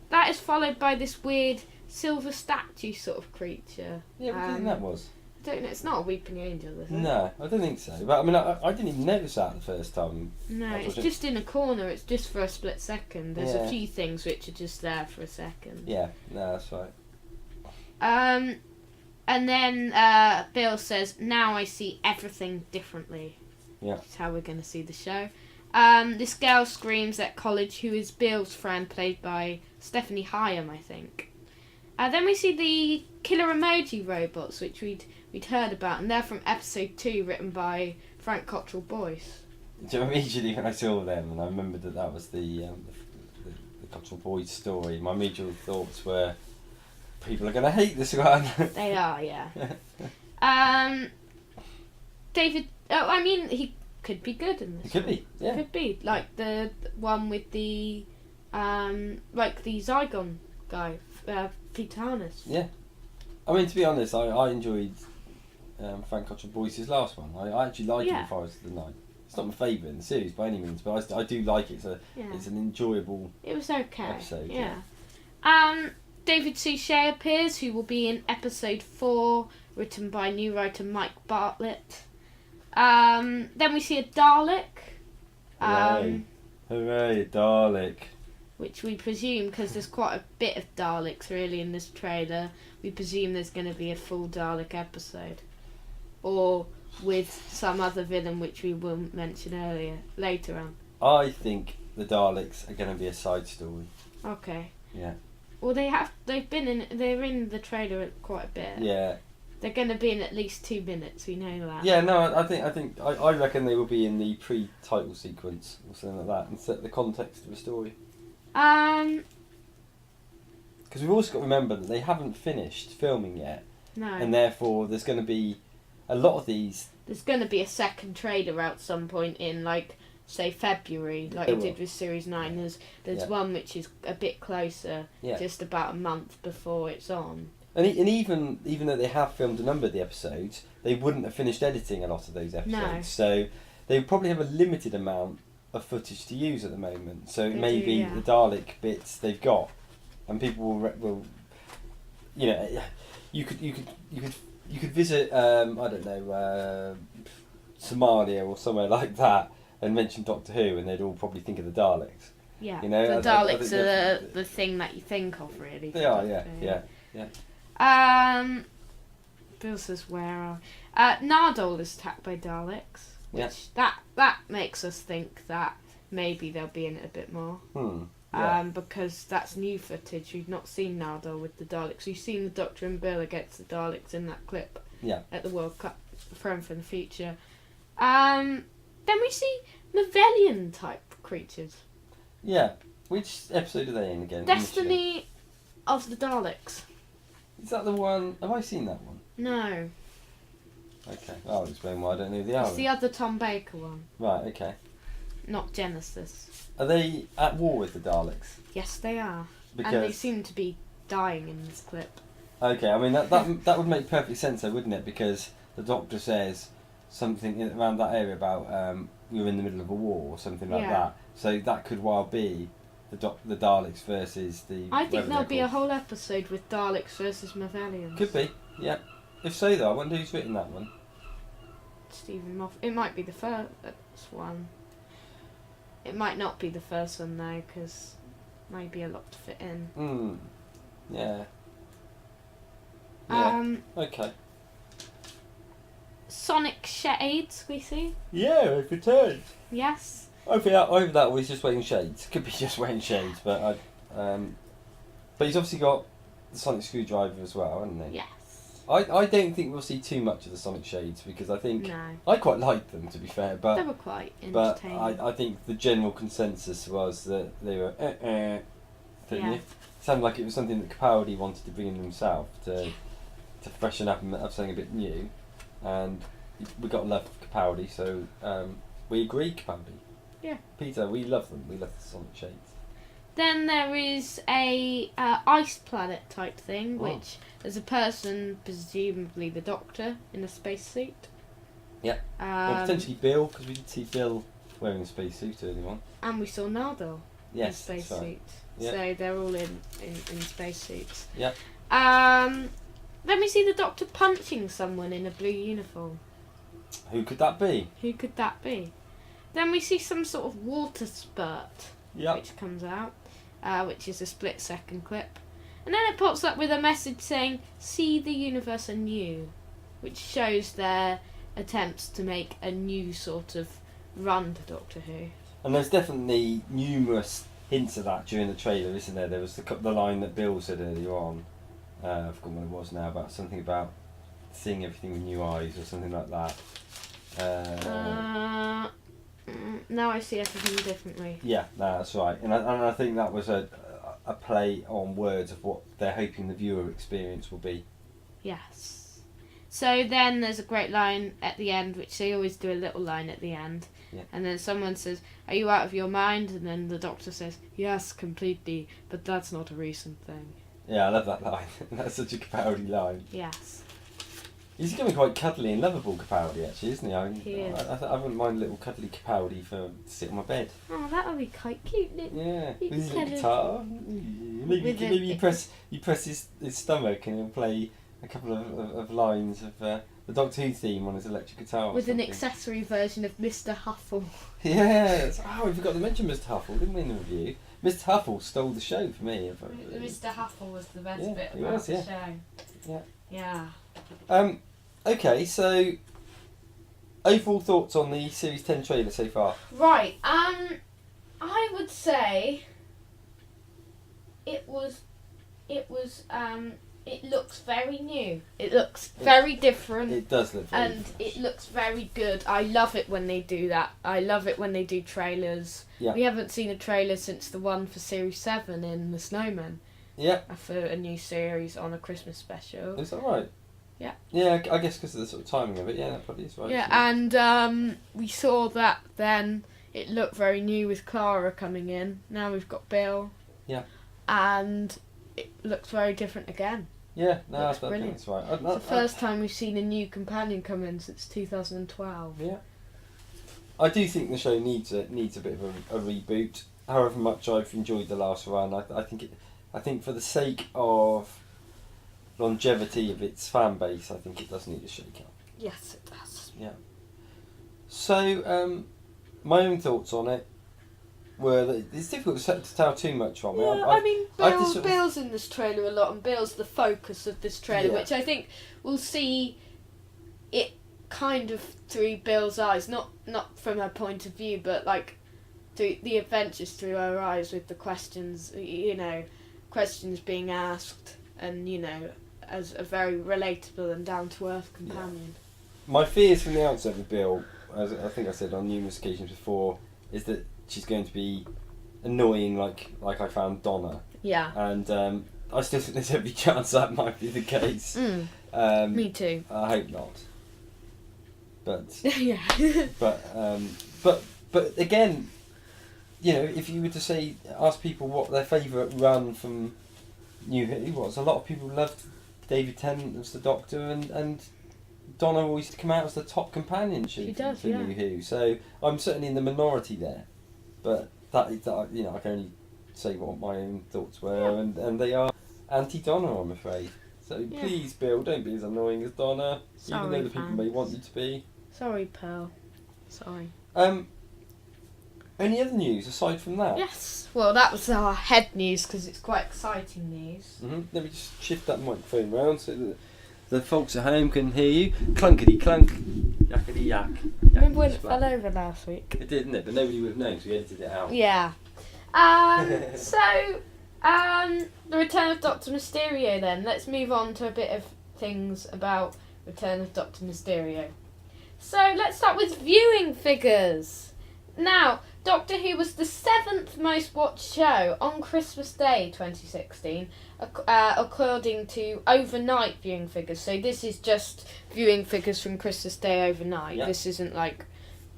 That is followed by this weird silver statue sort of creature. Yeah, what do you think that was? I don't know. It's not a weeping angel, is it? No, I don't think so. But I mean, I didn't even notice that the first time. No, it's just in a corner. It's just for a split second. There's a few things which are just there for a second. Yeah, no, that's right. And then Bill says, "Now I see everything differently." Yeah. That's how we're going to see the show. This girl screams at College, who is Bill's friend, played by Stephanie Hyam, I think. Then we see the killer emoji robots, which we'd heard about, and they're from episode 2, written by Frank Cottrell Boyce. So immediately when I saw them, and I remembered that was the Cottrell Boyce story, my immediate thoughts were, people are going to hate this one. They are, yeah. David, he could be good in this. It could be, yeah. Could be, like the one with the, like the Zygon guy, Vitanis. Yeah. I mean, to be honest, I enjoyed Frank Cottrell Boyce's last one. I actually like it, Forest of the Night. It's not my favourite in the series by any means, but I do like it. It's an enjoyable It was okay. episode. Yeah. David Suchet appears, who will be in episode 4, written by new writer Mike Bartlett. Then we see a Dalek. Hooray, Dalek. Which we presume, because there's quite a bit of Daleks really in this trailer, we presume there's going to be a full Dalek episode. Or with some other villain which we will mention later on. I think the Daleks are going to be a side story. Okay. Yeah. Well, they're in the trailer quite a bit. Yeah. They're going to be in at least 2 minutes, we know that. Yeah, no, I reckon they will be in the pre-title sequence or something like that and set the context of the story. Because we've also got to remember that they haven't finished filming yet. No. And therefore there's going to be a lot of these. There's going to be a second trailer out some point in, like, say February, like we did with Series 9. There's one which is a bit closer, just about a month before it's on. And even though they have filmed a number of the episodes, they wouldn't have finished editing a lot of those episodes. No. So they probably have a limited amount of footage to use at the moment. So it may be the Dalek bits they've got, and people will you could visit I don't know Somalia or somewhere like that and mention Doctor Who, and they'd all probably think of the Daleks. Yeah, you know, the Daleks are the thing that you think of, really. They are, yeah. Bill says, where are Nardole is attacked by Daleks, which that makes us think that maybe they'll be in it a bit more. Because that's new footage. We've not seen Nardole with the Daleks. We've seen the Doctor and Bill against the Daleks in that clip at the World Cup, Throne from the Future. Then we see Mavellian type creatures. Yeah. Which episode are they in again? Destiny of the Daleks. Is that the one? Have I seen that one? No, Okay, I'll explain why I don't know who they are. it's the other Tom Baker one, Right, okay. not Genesis. Are they at war with the Daleks? Yes, they are. Because And they seem to be dying in this clip. okay, I mean that would make perfect sense, though, wouldn't it? Because the Doctor says something around that area about you're in the middle of a war or something like that. So that could well be the Daleks versus the. I think there'll be a called. whole episode with Daleks versus Mavelians. Could be, yeah. If so, though, I wonder who's written that one. Stephen Moffat. It might be the first one. It might not be the first one though, because maybe a lot to fit in. Yeah. Yeah. Okay. Sonic Shades, we see. Yeah, it returned. Yes. Over that was just wearing shades. Could be just wearing shades, but but he's obviously got the sonic screwdriver as well, hasn't he? Yes. I don't think we'll see too much of the sonic shades because I think No. I quite liked them, to be fair, They but were quite entertaining. I think the general consensus was that they were didn't Yeah. you? Sounded like it was something that Capaldi wanted to bring in himself to freshen up and have something a bit new, and we got to love Capaldi, so we agree, Capaldi. Yeah. Peter, we love them. We love the sonic shades. Then there is a ice planet type thing, Oh. which is a person, presumably the Doctor, in a spacesuit. Yeah. Or potentially Bill, because we did see Bill wearing a spacesuit earlier on. And we saw Nardole in a Yes, that's spacesuit. right. Yeah. So they're all in spacesuits. Yeah. Then we see the Doctor punching someone in a blue uniform. Who could that be? Who could that be? Then we see some sort of water spurt, Yeah. which comes out, which is a split-second clip. And then it pops up with a message saying, "See the universe anew," which shows their attempts to make a new sort of run to Doctor Who. And there's definitely numerous hints of that during the trailer, isn't there? There was the line that Bill said earlier on. I've forgotten what it was now, about something about seeing everything with new eyes or something like that. Now I see everything differently. Yeah, no, that's right. And I think that was a play on words of what they're hoping the viewer experience will be. Yes. So then there's a great line at the end, which they always do a little line at the end. Yeah. And then someone says, "Are you out of your mind?" And then the Doctor says, "Yes, completely, but that's not a recent thing." Yeah, I love that line. That's such a Capaldi line. Yes. He's becoming quite cuddly and lovable, Capaldi, actually, isn't he? He is. I wouldn't mind a little cuddly Capaldi to sit on my bed. Oh, that would be quite cute. Yeah, You with his can little guitar. Maybe you press his stomach and he'll play a couple of lines of the Doctor Who theme on his electric guitar. Or With an something. accessory version of Mr. Huffle. Yes. Oh, we forgot to mention Mr. Huffle, didn't we, in the review? Mr. Huffle stole the show for me. Mr. Huffle was the best Yeah, bit he about was, the yeah. show. Yeah. Yeah. Okay, so overall thoughts on the Series 10 trailer so far? Right. I would say it looks very new. It looks very different. It does look very And it looks very good. I love it when they do that. I love it when they do trailers. Yeah. We haven't seen a trailer since the one for Series 7 in The Snowman. Yeah. For a new series on a Christmas special. Is that right? Yeah. Yeah, I guess because of the sort of timing of it. Yeah, that probably is right. Yeah, isn't it? and we saw that then. It looked very new with Clara coming in. Now we've got Bill. Yeah. And it looks very different again. Yeah, no, Looks I think brilliant. that's right. It's the first time we've seen a new companion come in since 2012. Yeah. I do think the show needs a bit of a reboot. However much I've enjoyed the last run, I think for the sake of longevity of its fan base, I think it does need a shake-up. Yes, it does. Yeah. So, my own thoughts on it were that it's difficult to tell too much from it. Yeah, I mean, I just sort of- Bill's in this trailer a lot, and Bill's the focus of this trailer, Yeah. which I think we'll see it kind of through Bill's eyes, not from her point of view, but like through the adventures through her eyes with the questions, questions being asked, and as a very relatable and down to earth companion. My fears from the outset with Bill, as I think I said on numerous occasions before, is that she's going to be annoying, like I found Donna. Yeah. And I still think there's every chance that might be the case. Me too. I hope not. But Yeah. but again, you know, if you were to ask people what their favourite run from New Who was, a lot of people loved David Tennant as the Doctor, and Donna always come out as the top companionship for New Who. So I'm certainly in the minority there, but that you know, I can only say what my own thoughts were, and they are anti-Donna, I'm afraid. So please, Bill, don't be as annoying as Donna, even though the people may want you to be. Sorry, Pearl. Sorry. Any other news aside from that? Yes. Well, that was our head news because it's quite exciting news. Let me just shift that microphone round so that the folks at home can hear you. Clunkety clunk, yakety yak. Remember when it fell over last week? It did, didn't it? But nobody would have known, so we edited it out. Yeah. The Return of Doctor Mysterio then. Let's move on to a bit of things about Return of Doctor Mysterio. So let's start with viewing figures. Now, Doctor Who was the 7th most watched show on Christmas Day 2016, according to overnight viewing figures. So this is just viewing figures from Christmas Day overnight. Yep. This isn't like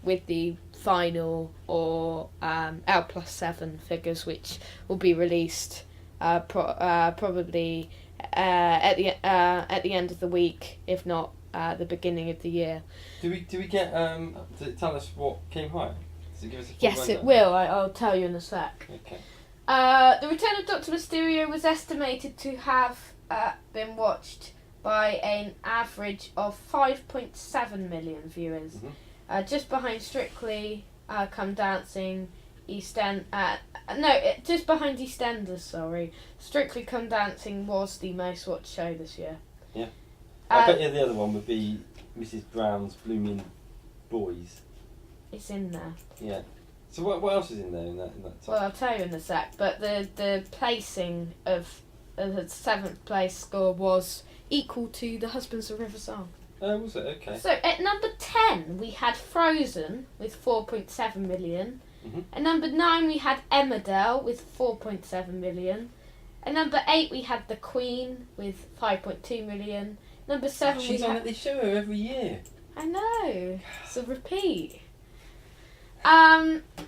with the final or L+7 figures, which will be released probably at the end of the week, if not the beginning of the year. Do we get to tell us what came higher? Does it give us a yes, rundown? it will. I'll tell you in a sec. Okay. The Return of Doctor Mysterio was estimated to have been watched by an average of 5.7 million viewers, just behind Strictly Come Dancing, just behind EastEnders. Sorry, Strictly Come Dancing was the most watched show this year. Yeah, I bet you the other one would be Mrs. Brown's Blooming Boys. It's in there. Yeah. So what else is in there in that top? Well, I'll tell you in a sec. But the placing of the 7th place score was equal to The Husbands of River Song. Oh, was it? Okay. So at number 10 we had Frozen with 4.7 million. At number 9 we had Emmerdale with 4.7 million. At number 8 we had The Queen with 5.2 million. Number 7 she's on it. They show her every year. I know. It's a repeat.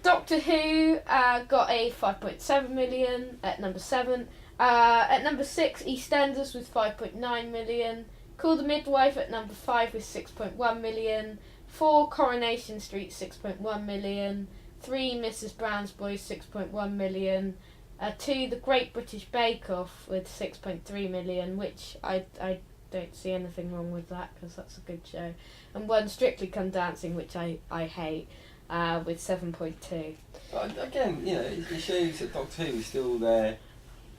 Doctor Who got a 5.7 million at number 7. At number 6, EastEnders with 5.9 million. Call the Midwife at number 5 with 6.1 million. 4, Coronation Street, 6.1 million. 3, Mrs. Brown's Boys, 6.1 million. 2, The Great British Bake Off with 6.3 million, which I don't see anything wrong with that because that's a good show. And 1, Strictly Come Dancing, which I hate, with 7.2. Again, you know, it shows that Doctor Who is still there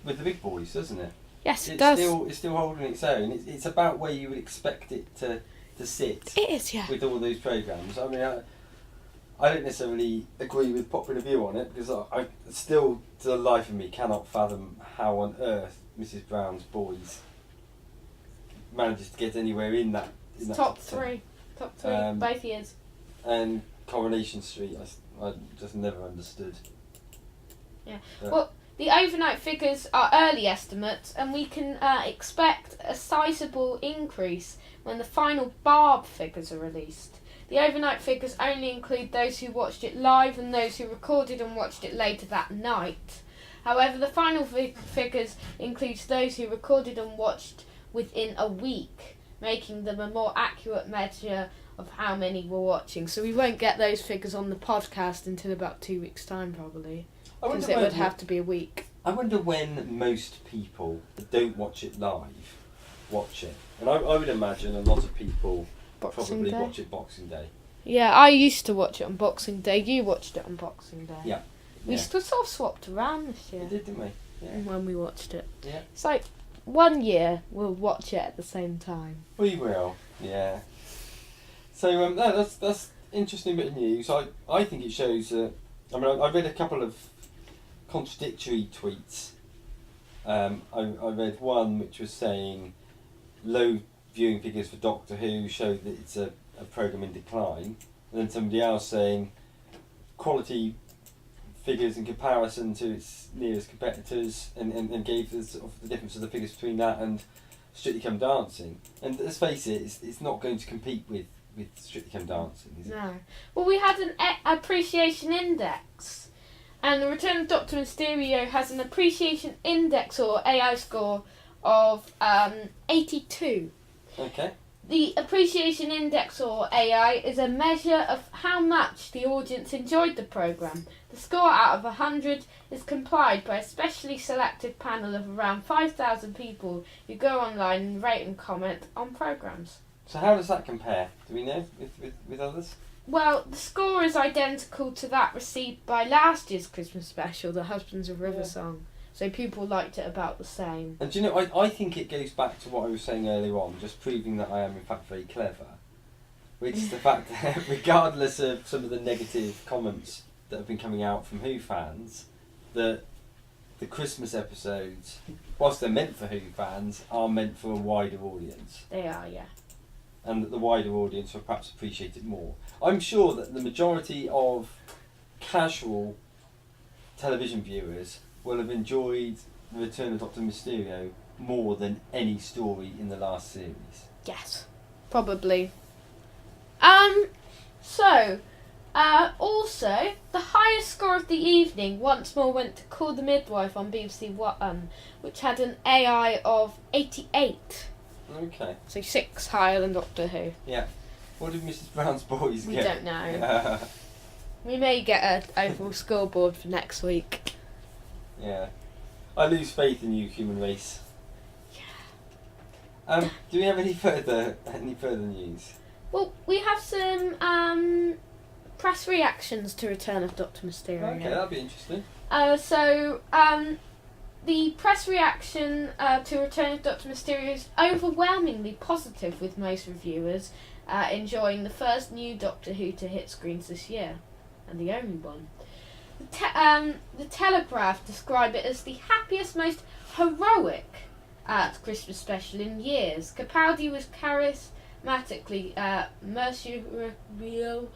with the big boys, doesn't it? Yes, it does. It's still holding its own. It's about where you would expect it to sit. It is, yeah. With all those programmes. I mean, I don't necessarily agree with popular view on it because I still, to the life of me, cannot fathom how on earth Mrs. Brown's Boys manages to get anywhere in that. Top three, both years. And Coronation Street, I just never understood. Yeah. Well, the overnight figures are early estimates, and we can expect a sizable increase when the final Barb figures are released. The overnight figures only include those who watched it live and those who recorded and watched it later that night. However, the final figures includes those who recorded and watched within a week, making them a more accurate measure of how many were watching. So we won't get those figures on the podcast until about 2 weeks' time, probably. Because it would have to be a week. I wonder when most people that don't watch it live watch it. And I would imagine a lot of people probably watch it Boxing Day. Yeah, I used to watch it on Boxing Day. You watched it on Boxing Day. Yeah. We sort of swapped around this year. We did, didn't we? Yeah. When we watched it. Yeah. It's like 1 year we'll watch it at the same time. We will, yeah. So that's interesting bit of news. I think it shows. I read a couple of contradictory tweets. I read one which was saying low viewing figures for Doctor Who show that it's a programme in decline, and then somebody else saying quality figures in comparison to its nearest competitors, and gave the sort of the difference of the figures between that and Strictly Come Dancing. And let's face it, it's not going to compete with Strictly Come Dancing, is it? No. Well, we had an appreciation index, and the Return of Doctor Mysterio has an appreciation index or AI score of 82. Okay. The appreciation index or AI is a measure of how much the audience enjoyed the programme. The score out of 100 is complied by a specially selected panel of around 5,000 people who go online and rate and comment on programmes. So how does that compare? Do we know with others? Well, the score is identical to that received by last year's Christmas special, The Husbands of River Song. So people liked it about the same. And do you know, I think it goes back to what I was saying earlier on, just proving that I am in fact very clever, which is the fact that regardless of some of the negative comments that have been coming out from Who fans, that the Christmas episodes, whilst they're meant for Who fans, are meant for a wider audience. They are, yeah. And that the wider audience will perhaps appreciate it more. I'm sure that the majority of casual television viewers will have enjoyed The Return of Doctor Mysterio more than any story in the last series. Yes, probably. Also, the highest score of the evening once more went to Call the Midwife on BBC One, which had an AI of 88. Okay. So 6 higher than Doctor Who. Yeah. What did Mrs. Brown's Boys We get? don't know. We may get an overall scoreboard for next week. Yeah. I lose faith in you, human race. Yeah. Do we have any further news? Well, we have some press reactions to Return of Doctor Mysterio. Okay, that'd be interesting. The press reaction to Return of Doctor Mysterio is overwhelmingly positive, with most reviewers enjoying the first new Doctor Who to hit screens this year, and the only one. The Telegraph described it as the happiest, most heroic Christmas special in years. Capaldi was charismatically mercurial,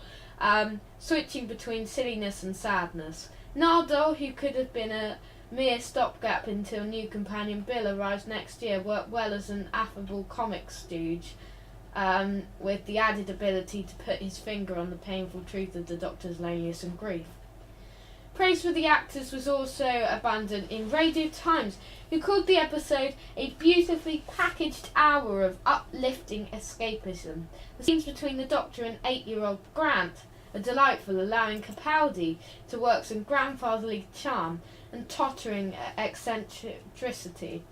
switching between silliness and sadness. Nardole, who could have been a mere stopgap until new companion Bill arrives next year, worked well as an affable comic stooge, with the added ability to put his finger on the painful truth of the Doctor's loneliness and grief. Praise for the actors was also abundant in Radio Times, who called the episode a beautifully packaged hour of uplifting escapism. The scenes between the Doctor and 8-year-old Grant are delightful, allowing Capaldi to work some grandfatherly charm and tottering eccentricity.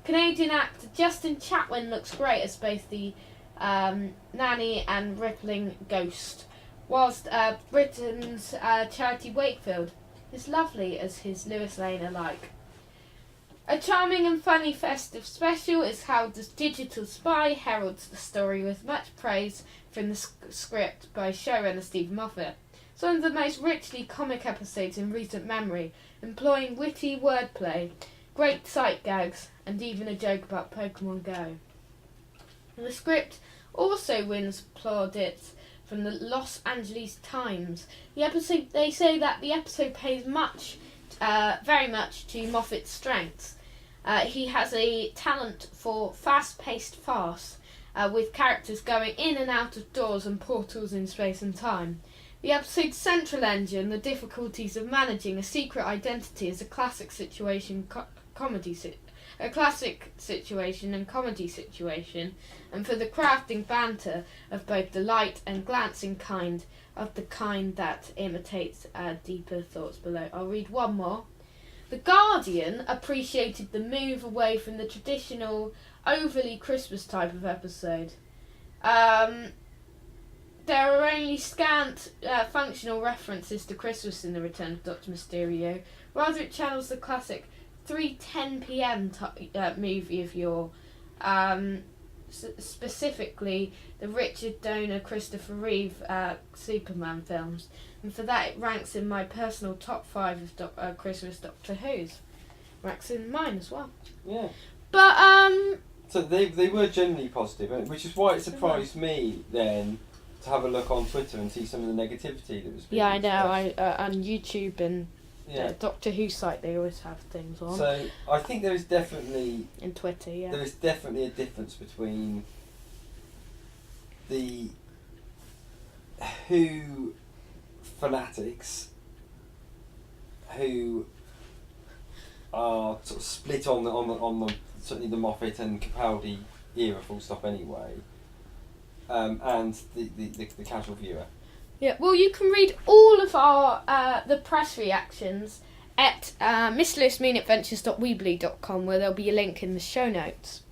Canadian actor Justin Chatwin looks great as both the nanny and rippling ghost, whilst Britain's Charity Wakefield is lovely as his Lewis Lane alike. A charming and funny festive special is how the Digital Spy heralds the story with much praise from the script by showrunner Stephen Moffat. It's one of the most richly comic episodes in recent memory, employing witty wordplay, great sight gags, and even a joke about Pokemon Go. And the script also wins plaudits from the Los Angeles Times. They say that the episode pays very much to Moffat's strengths. He has a talent for fast-paced farce, with characters going in and out of doors and portals in space and time. The episode's central engine, the difficulties of managing a secret identity, is a classic situation and comedy situation, and for the crafting banter of both the light and glancing kind, of the kind that imitates deeper thoughts below. I'll read one more. The Guardian appreciated the move away from the traditional, overly Christmas type of episode. There are only scant functional references to Christmas in The Return of Doctor Mysterio. Rather, it channels the classic 3:10 p.m. movie of yore, specifically the Richard Donner, Christopher Reeve Superman films, and for that it ranks in my personal top 5 of Christmas Doctor Who's. Ranks in mine as well. Yeah. But so they were generally positive, which is why it surprised me then to have a look on Twitter and see some of the negativity that was being yeah, I know. expressed. On YouTube and The Doctor Who site, they always have things on. So I think there is definitely in Twitter, yeah. There is definitely a difference between the Who fanatics who are sort of split on the certainly the Moffat and Capaldi era, full stop anyway, and the casual viewer. Yeah, well, you can read all of our the press reactions at misslessmeanadventures.weebly.com, where there'll be a link in the show notes.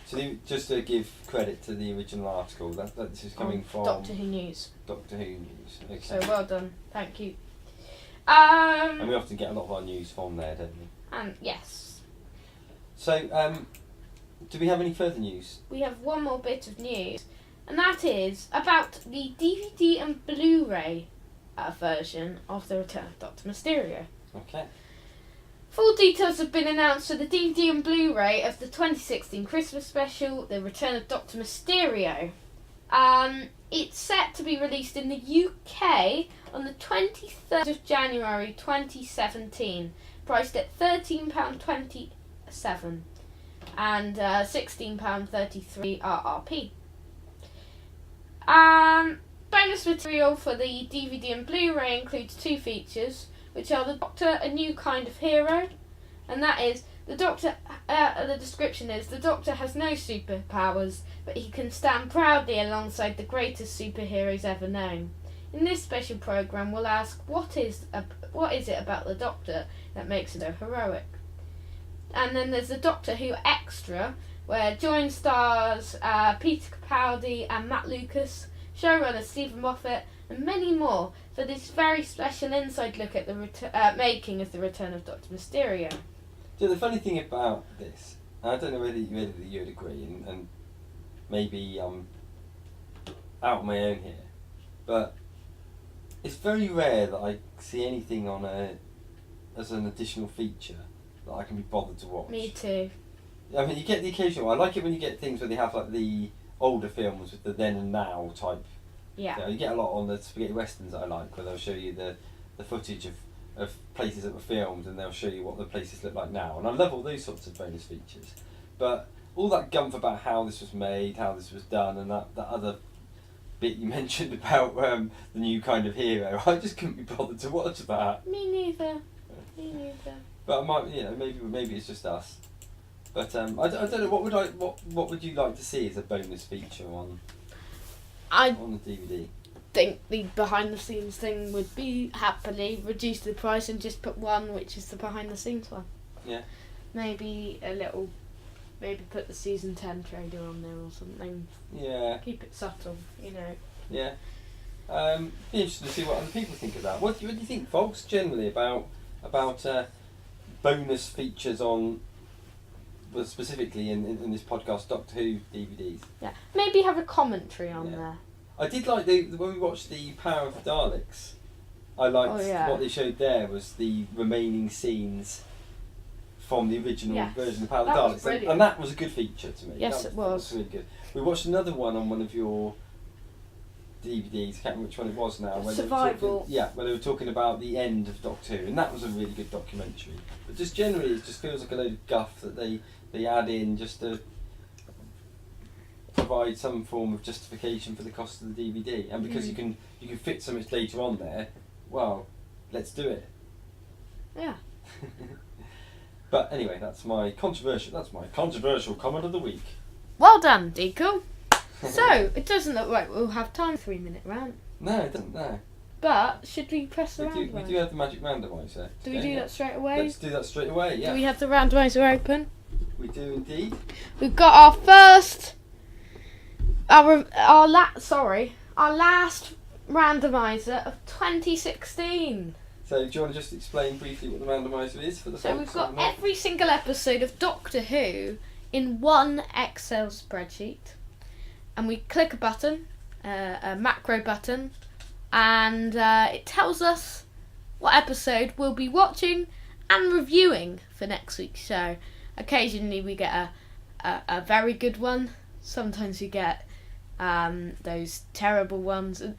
So just to give credit to the original article, that this is coming from Doctor Who News. Doctor Who News. Okay. So well done, thank you. And we often get a lot of our news from there, don't we? And yes. So, do we have any further news? We have one more bit of news, and that is about the DVD and Blu-ray version of The Return of Doctor Mysterio. Okay. Full details have been announced for the DVD and Blu-ray of the 2016 Christmas special, The Return of Doctor Mysterio. It's set to be released in the UK on the 23rd of January 2017, priced at £13.27 and £16.33 RRP. Bonus material for the DVD and Blu-ray includes two features, which are the Doctor, a new kind of hero, and that is the Doctor. The description is the Doctor has no superpowers, but he can stand proudly alongside the greatest superheroes ever known. In this special program, we'll ask what is it about the Doctor that makes him so heroic. And then there's the Doctor Who Extra, where joint stars Peter Capaldi and Matt Lucas, showrunner Stephen Moffat, and many more for this very special inside look at the making of The Return of Doctor Mysterio. So the funny thing about this, and I don't know whether you'd agree, and maybe I'm out on my own here, but it's very rare that I see anything on as an additional feature that I can be bothered to watch. Me too. I mean, you get the occasional. I like it when you get things where they have like the older films with the then and now type. Yeah. You get a lot on the spaghetti westerns that I like, where they'll show you the footage of places that were filmed, and they'll show you what the places look like now. And I love all those sorts of bonus features. But all that gumph about how this was made, how this was done, and that other bit you mentioned about the new kind of hero, I just couldn't be bothered to watch that. Me neither. But I might, maybe it's just us. But I don't know. What would you like to see as a bonus feature on the DVD? Think the behind the scenes thing would be happily reduce the price and just put one, which is the behind the scenes one. Yeah. Maybe put the season 10 trailer on there or something. Yeah. Keep it subtle, Yeah. Be interested to see what other people think of that. What do you think, folks, generally about bonus features on, well, specifically in this podcast, Doctor Who DVDs? Yeah. Maybe have a commentary on there. I did like when we watched the Power of the Daleks. I liked what they showed there was the remaining scenes from the original version of Power of the Daleks, and that was a good feature to me. Yes, it was. That was really good. We watched another one on one of your DVDs. I can't remember which one it was now. Survival. Where they were talking about the end of Doctor Who, and that was a really good documentary. But just generally, it just feels like a load of guff that they add in just to provide some form of justification for the cost of the DVD, and because you can fit so much data on there, well, let's do it. Yeah. But anyway, that's my controversial comment of the week. Well done, Deco. So it doesn't look like we'll have time for a 3-minute rant. No, it doesn't. No. But should we press the randomizer? We do have the magic randomizer. Do we do that straight away? Let's do that straight away. Yeah. Do we have the randomizer open? We do indeed. We've got our first. Our last randomizer of 2016. So do you want to just explain briefly what the randomizer is for the So we've got every single episode of Doctor Who in one Excel spreadsheet, and we click a button, a macro button, and it tells us what episode we'll be watching and reviewing for next week's show. Occasionally we get a very good one. Sometimes we get those terrible ones, and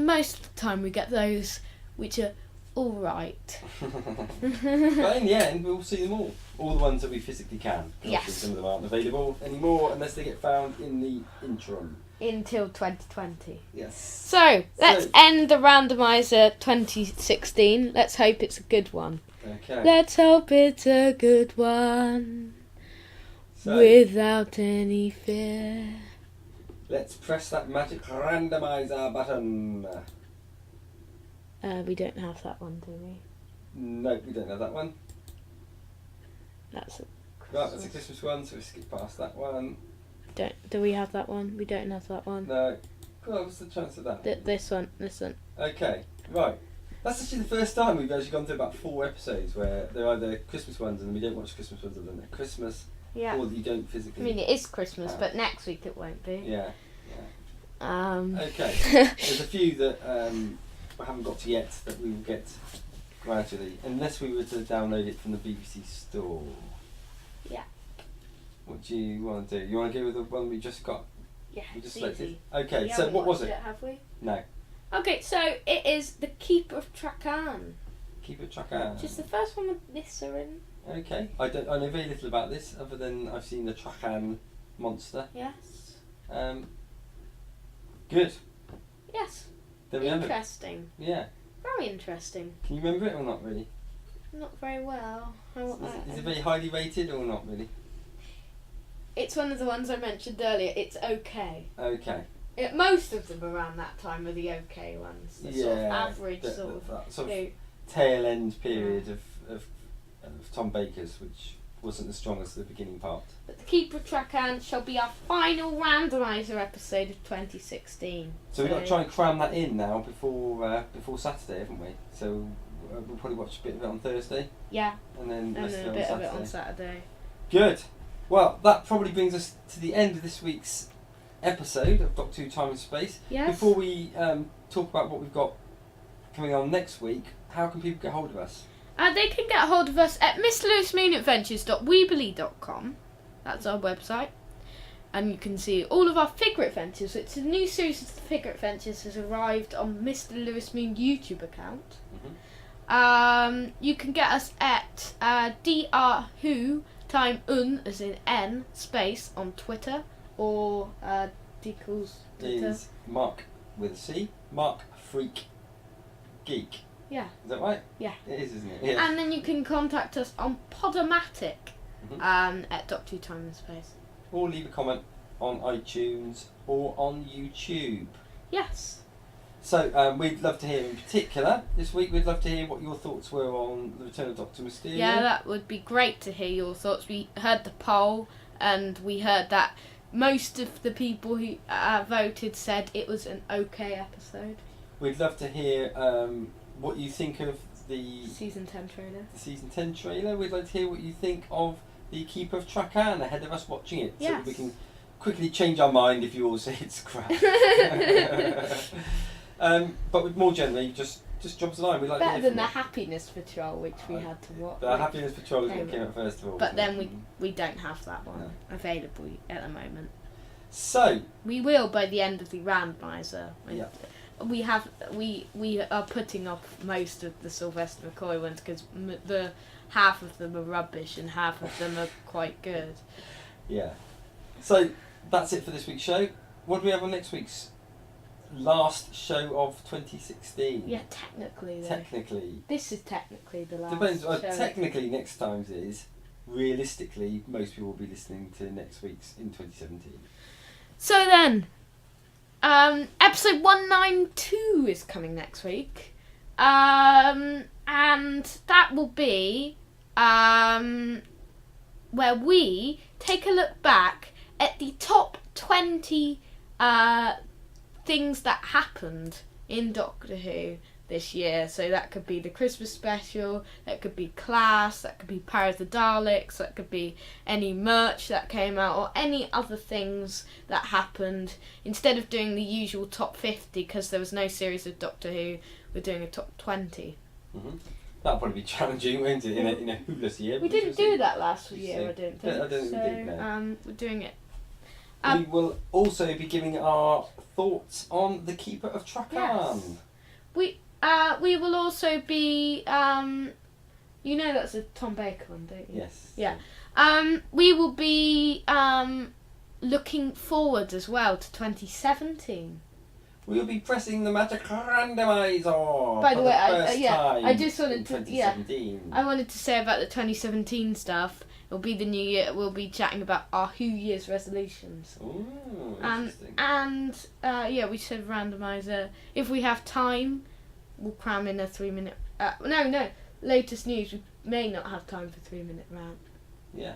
most of the time we get those which are all right. But in the end, we'll see them all the ones that we physically can. Yes. Obviously some of them aren't available anymore unless they get found in the interim. Until 2020. Yes. So, let's end the randomizer 2016. Let's hope it's a good one. Okay. Let's hope it's a good one. So, Without any fear. let's press that magic randomizer button. We don't have that one, do we? No, we don't have that one. That's a Right, that's a Christmas one, so we skip past that one. Do we have that one? We don't have that one. No. Well, what's the chance of that? This one. Okay, right. That's actually the first time we've actually gone through about 4 episodes where they're either Christmas ones and we don't watch Christmas ones other than at Christmas, Yeah. or that you don't physically. I mean, it is Christmas, but next week it won't be. Yeah. Okay. Okay. There's a few that I haven't got to yet that we will get gradually, unless we were to download it from the BBC store. Yeah. What do you want to do? You want to go with the one we just got? Yeah, We just it's selected. easy. Okay. We So haven't what was watched it? Have we? No. Okay, so it is the Keeper of Trakan. Keep it track out. Which is the first one with Nissa in. Okay. I know very little about this other than I've seen the Trakan monster. Yes. Good. Yes. There we have it. Interesting. Yeah. Very interesting. Can you remember it or not really? Not very well. Is it very highly rated or not really? It's one of the ones I mentioned earlier. It's okay. Okay. Most of them around that time are the okay ones. The sort of average that sort of. sort of tail end period of Tom Baker's, which wasn't as strong as the beginning part. But the Keeper of Trakan shall be our final randomizer episode of 2016. So we've got to try and cram that in now before Saturday, haven't we? So we'll probably watch a bit of it on Thursday. Yeah. And then And then a bit of it on Saturday. Good. Well, that probably brings us to the end of this week's episode of Doctor Who Time and Space. Yes. Before we talk about what we've got coming on next week, how can people get hold of us? They can get hold of us at mrlewismoonadventures.weebly.com. That's our website. And you can see all of our figure adventures. It's a new series of the figure adventures has arrived on Mr. Lewis Moon YouTube account. Mm-hmm. You can get us at drwho time as in n space on Twitter or Deagle's Twitter. Is Mark with a C, Mark Freak Geek. Yeah. Is that right? Yeah. It is, isn't it? Yeah. And then you can contact us on Podomatic at Doctor Who Time and Space. Or leave a comment on iTunes or on YouTube. Yes. So we'd love to hear, in particular this week, we'd love to hear what your thoughts were on the Return of Doctor Mysterio. Yeah, that would be great to hear your thoughts. We heard the poll and we heard that most of the people who voted said it was an okay episode. We'd love to hear what you think of the Season 10 trailer. The Season 10 trailer. We'd like to hear what you think of the Keeper of Trakan ahead of us watching it. Yes. So that we can quickly change our mind if you all say it's crap. But more generally, just drop us a line. We like Better than the Happiness Patrol, which we had to watch. The Happiness Patrol is what came out first of all. But then we don't have that one available at the moment. So we will by the end of the randomizer. Yeah. We are putting off most of the Sylvester McCoy ones because the half of them are rubbish and half of them are quite good. Yeah. So that's it for this week's show. What do we have on next week's last show of 2016? Yeah, technically. Though. Technically. This is technically the last. Depends. show. Technically, next time's is. Realistically, most people will be listening to next week's in 2017. So then, episode 192 is coming next week, and that will be where we take a look back at the top 20 things that happened in Doctor Who this year. So that could be the Christmas special, that could be Class, that could be Power of the Daleks, that could be any merch that came out or any other things that happened. Instead of doing the usual top 50 because there was no series of Doctor Who, we're doing a top 20. Mm-hmm. That'll probably be challenging, won't it, in a Who-less year? We didn't do that last year, I don't think. I don't think we did, no. We're doing it. We will also be giving our thoughts on the Keeper of Trakan. Yes. We will also be, you know that's a Tom Baker one, don't you? Yes. Yeah. We will be looking forward as well to 2017. We'll be pressing the magic randomizer. By the way, time I just wanted in to, 2017. I wanted to say about the 2017 stuff. It'll be the new year. We'll be chatting about our New Year's resolutions. Ooh, interesting. And we said randomizer. If we have time, we'll cram in a 3-minute. No. Latest news. We may not have time for 3-minute rant. Yeah.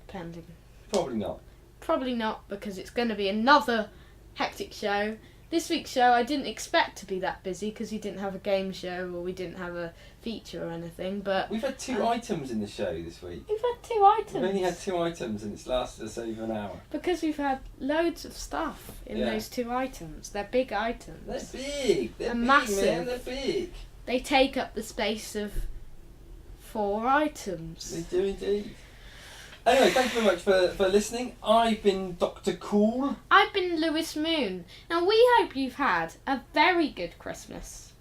Depending. Probably not. Probably not, because it's going to be another hectic show. This week's show I didn't expect to be that busy because we didn't have a game show or we didn't have a feature or anything. But we've had 2 items in the show this week. We've had 2 items. We've only had 2 items and it's lasted us over an hour. Because we've had loads of stuff in those 2 items. They're big items. They're big. They're big, massive. man. They're big. They take up the space of 4 items. They do indeed. Anyway, thank you very much for listening. I've been Dr. Cool. I've been Lewis Moon. Now, we hope you've had a very good Christmas.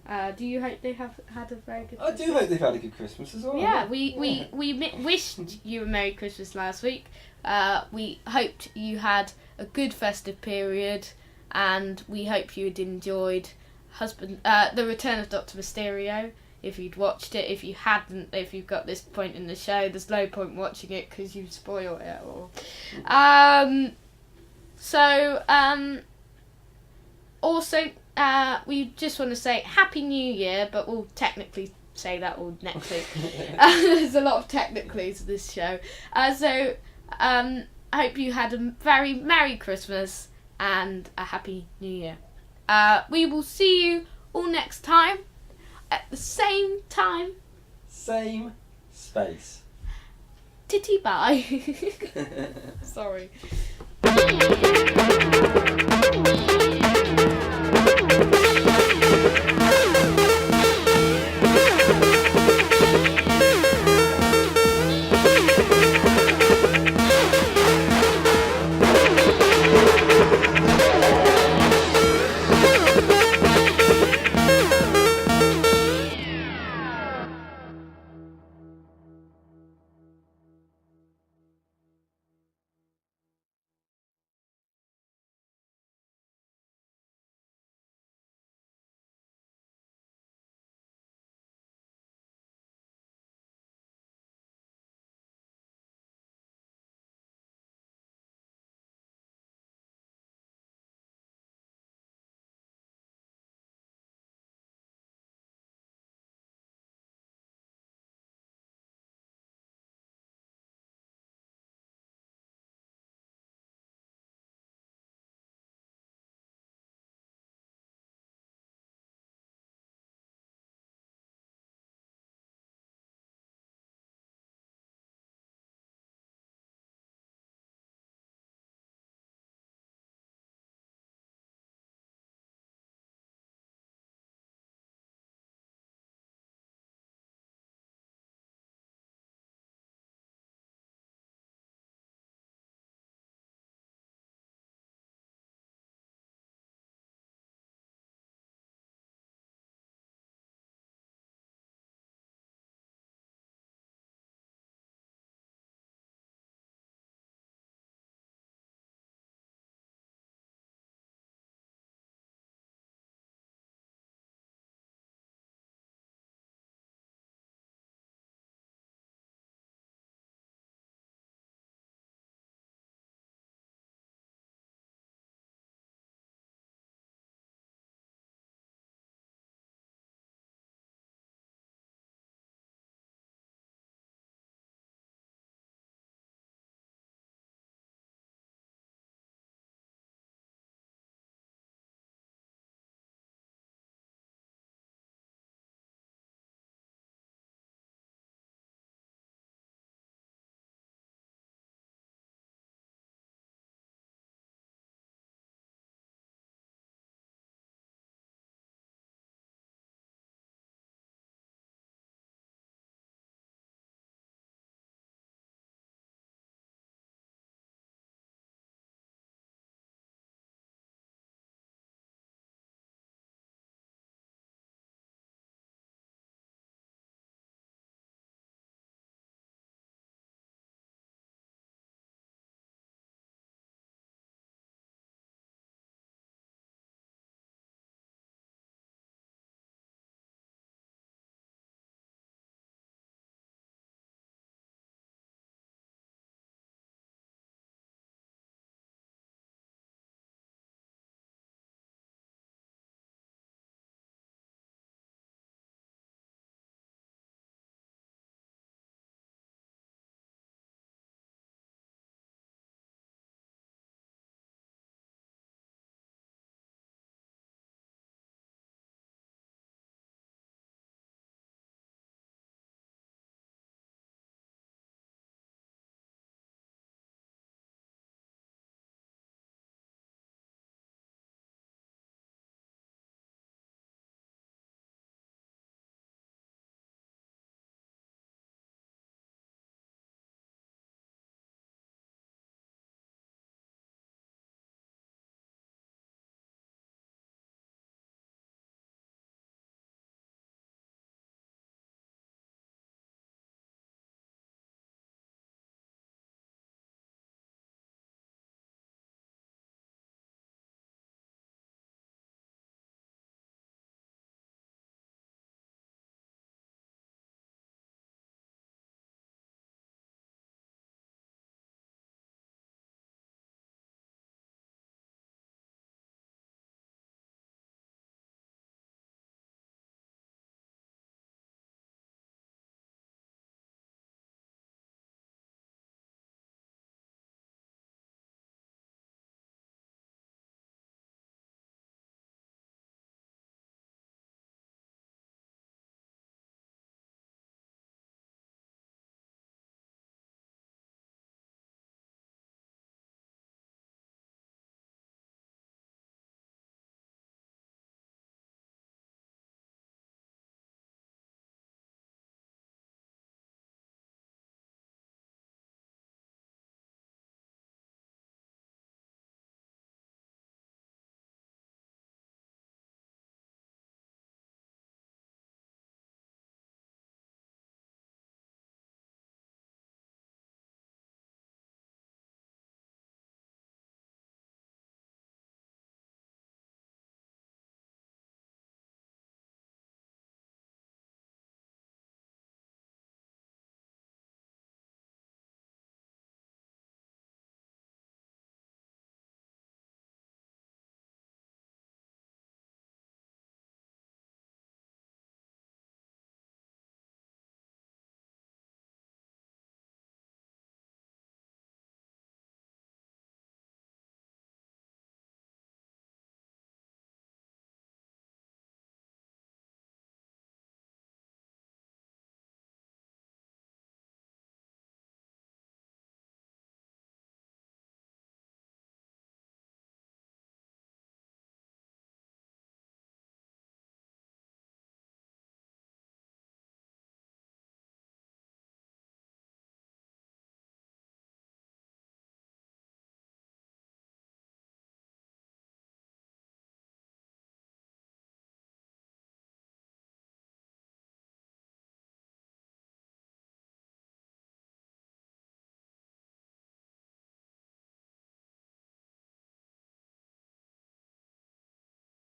Do you hope they have had a very good Christmas? I do hope they've had a good Christmas as well. Yeah, we wished you a Merry Christmas last week. We hoped you had a good festive period, and we hope you had enjoyed The Return of Doctor Mysterio. If you'd watched it, if you hadn't, if you've got this point in the show, there's no point watching it because you've spoiled it all. Also, we just want to say Happy New Year, but we'll technically say that all next week. There's a lot of technically to this show. I hope you had a very Merry Christmas and a Happy New Year. We will see you all next time. At the same time. Same space. Titty bye. Sorry.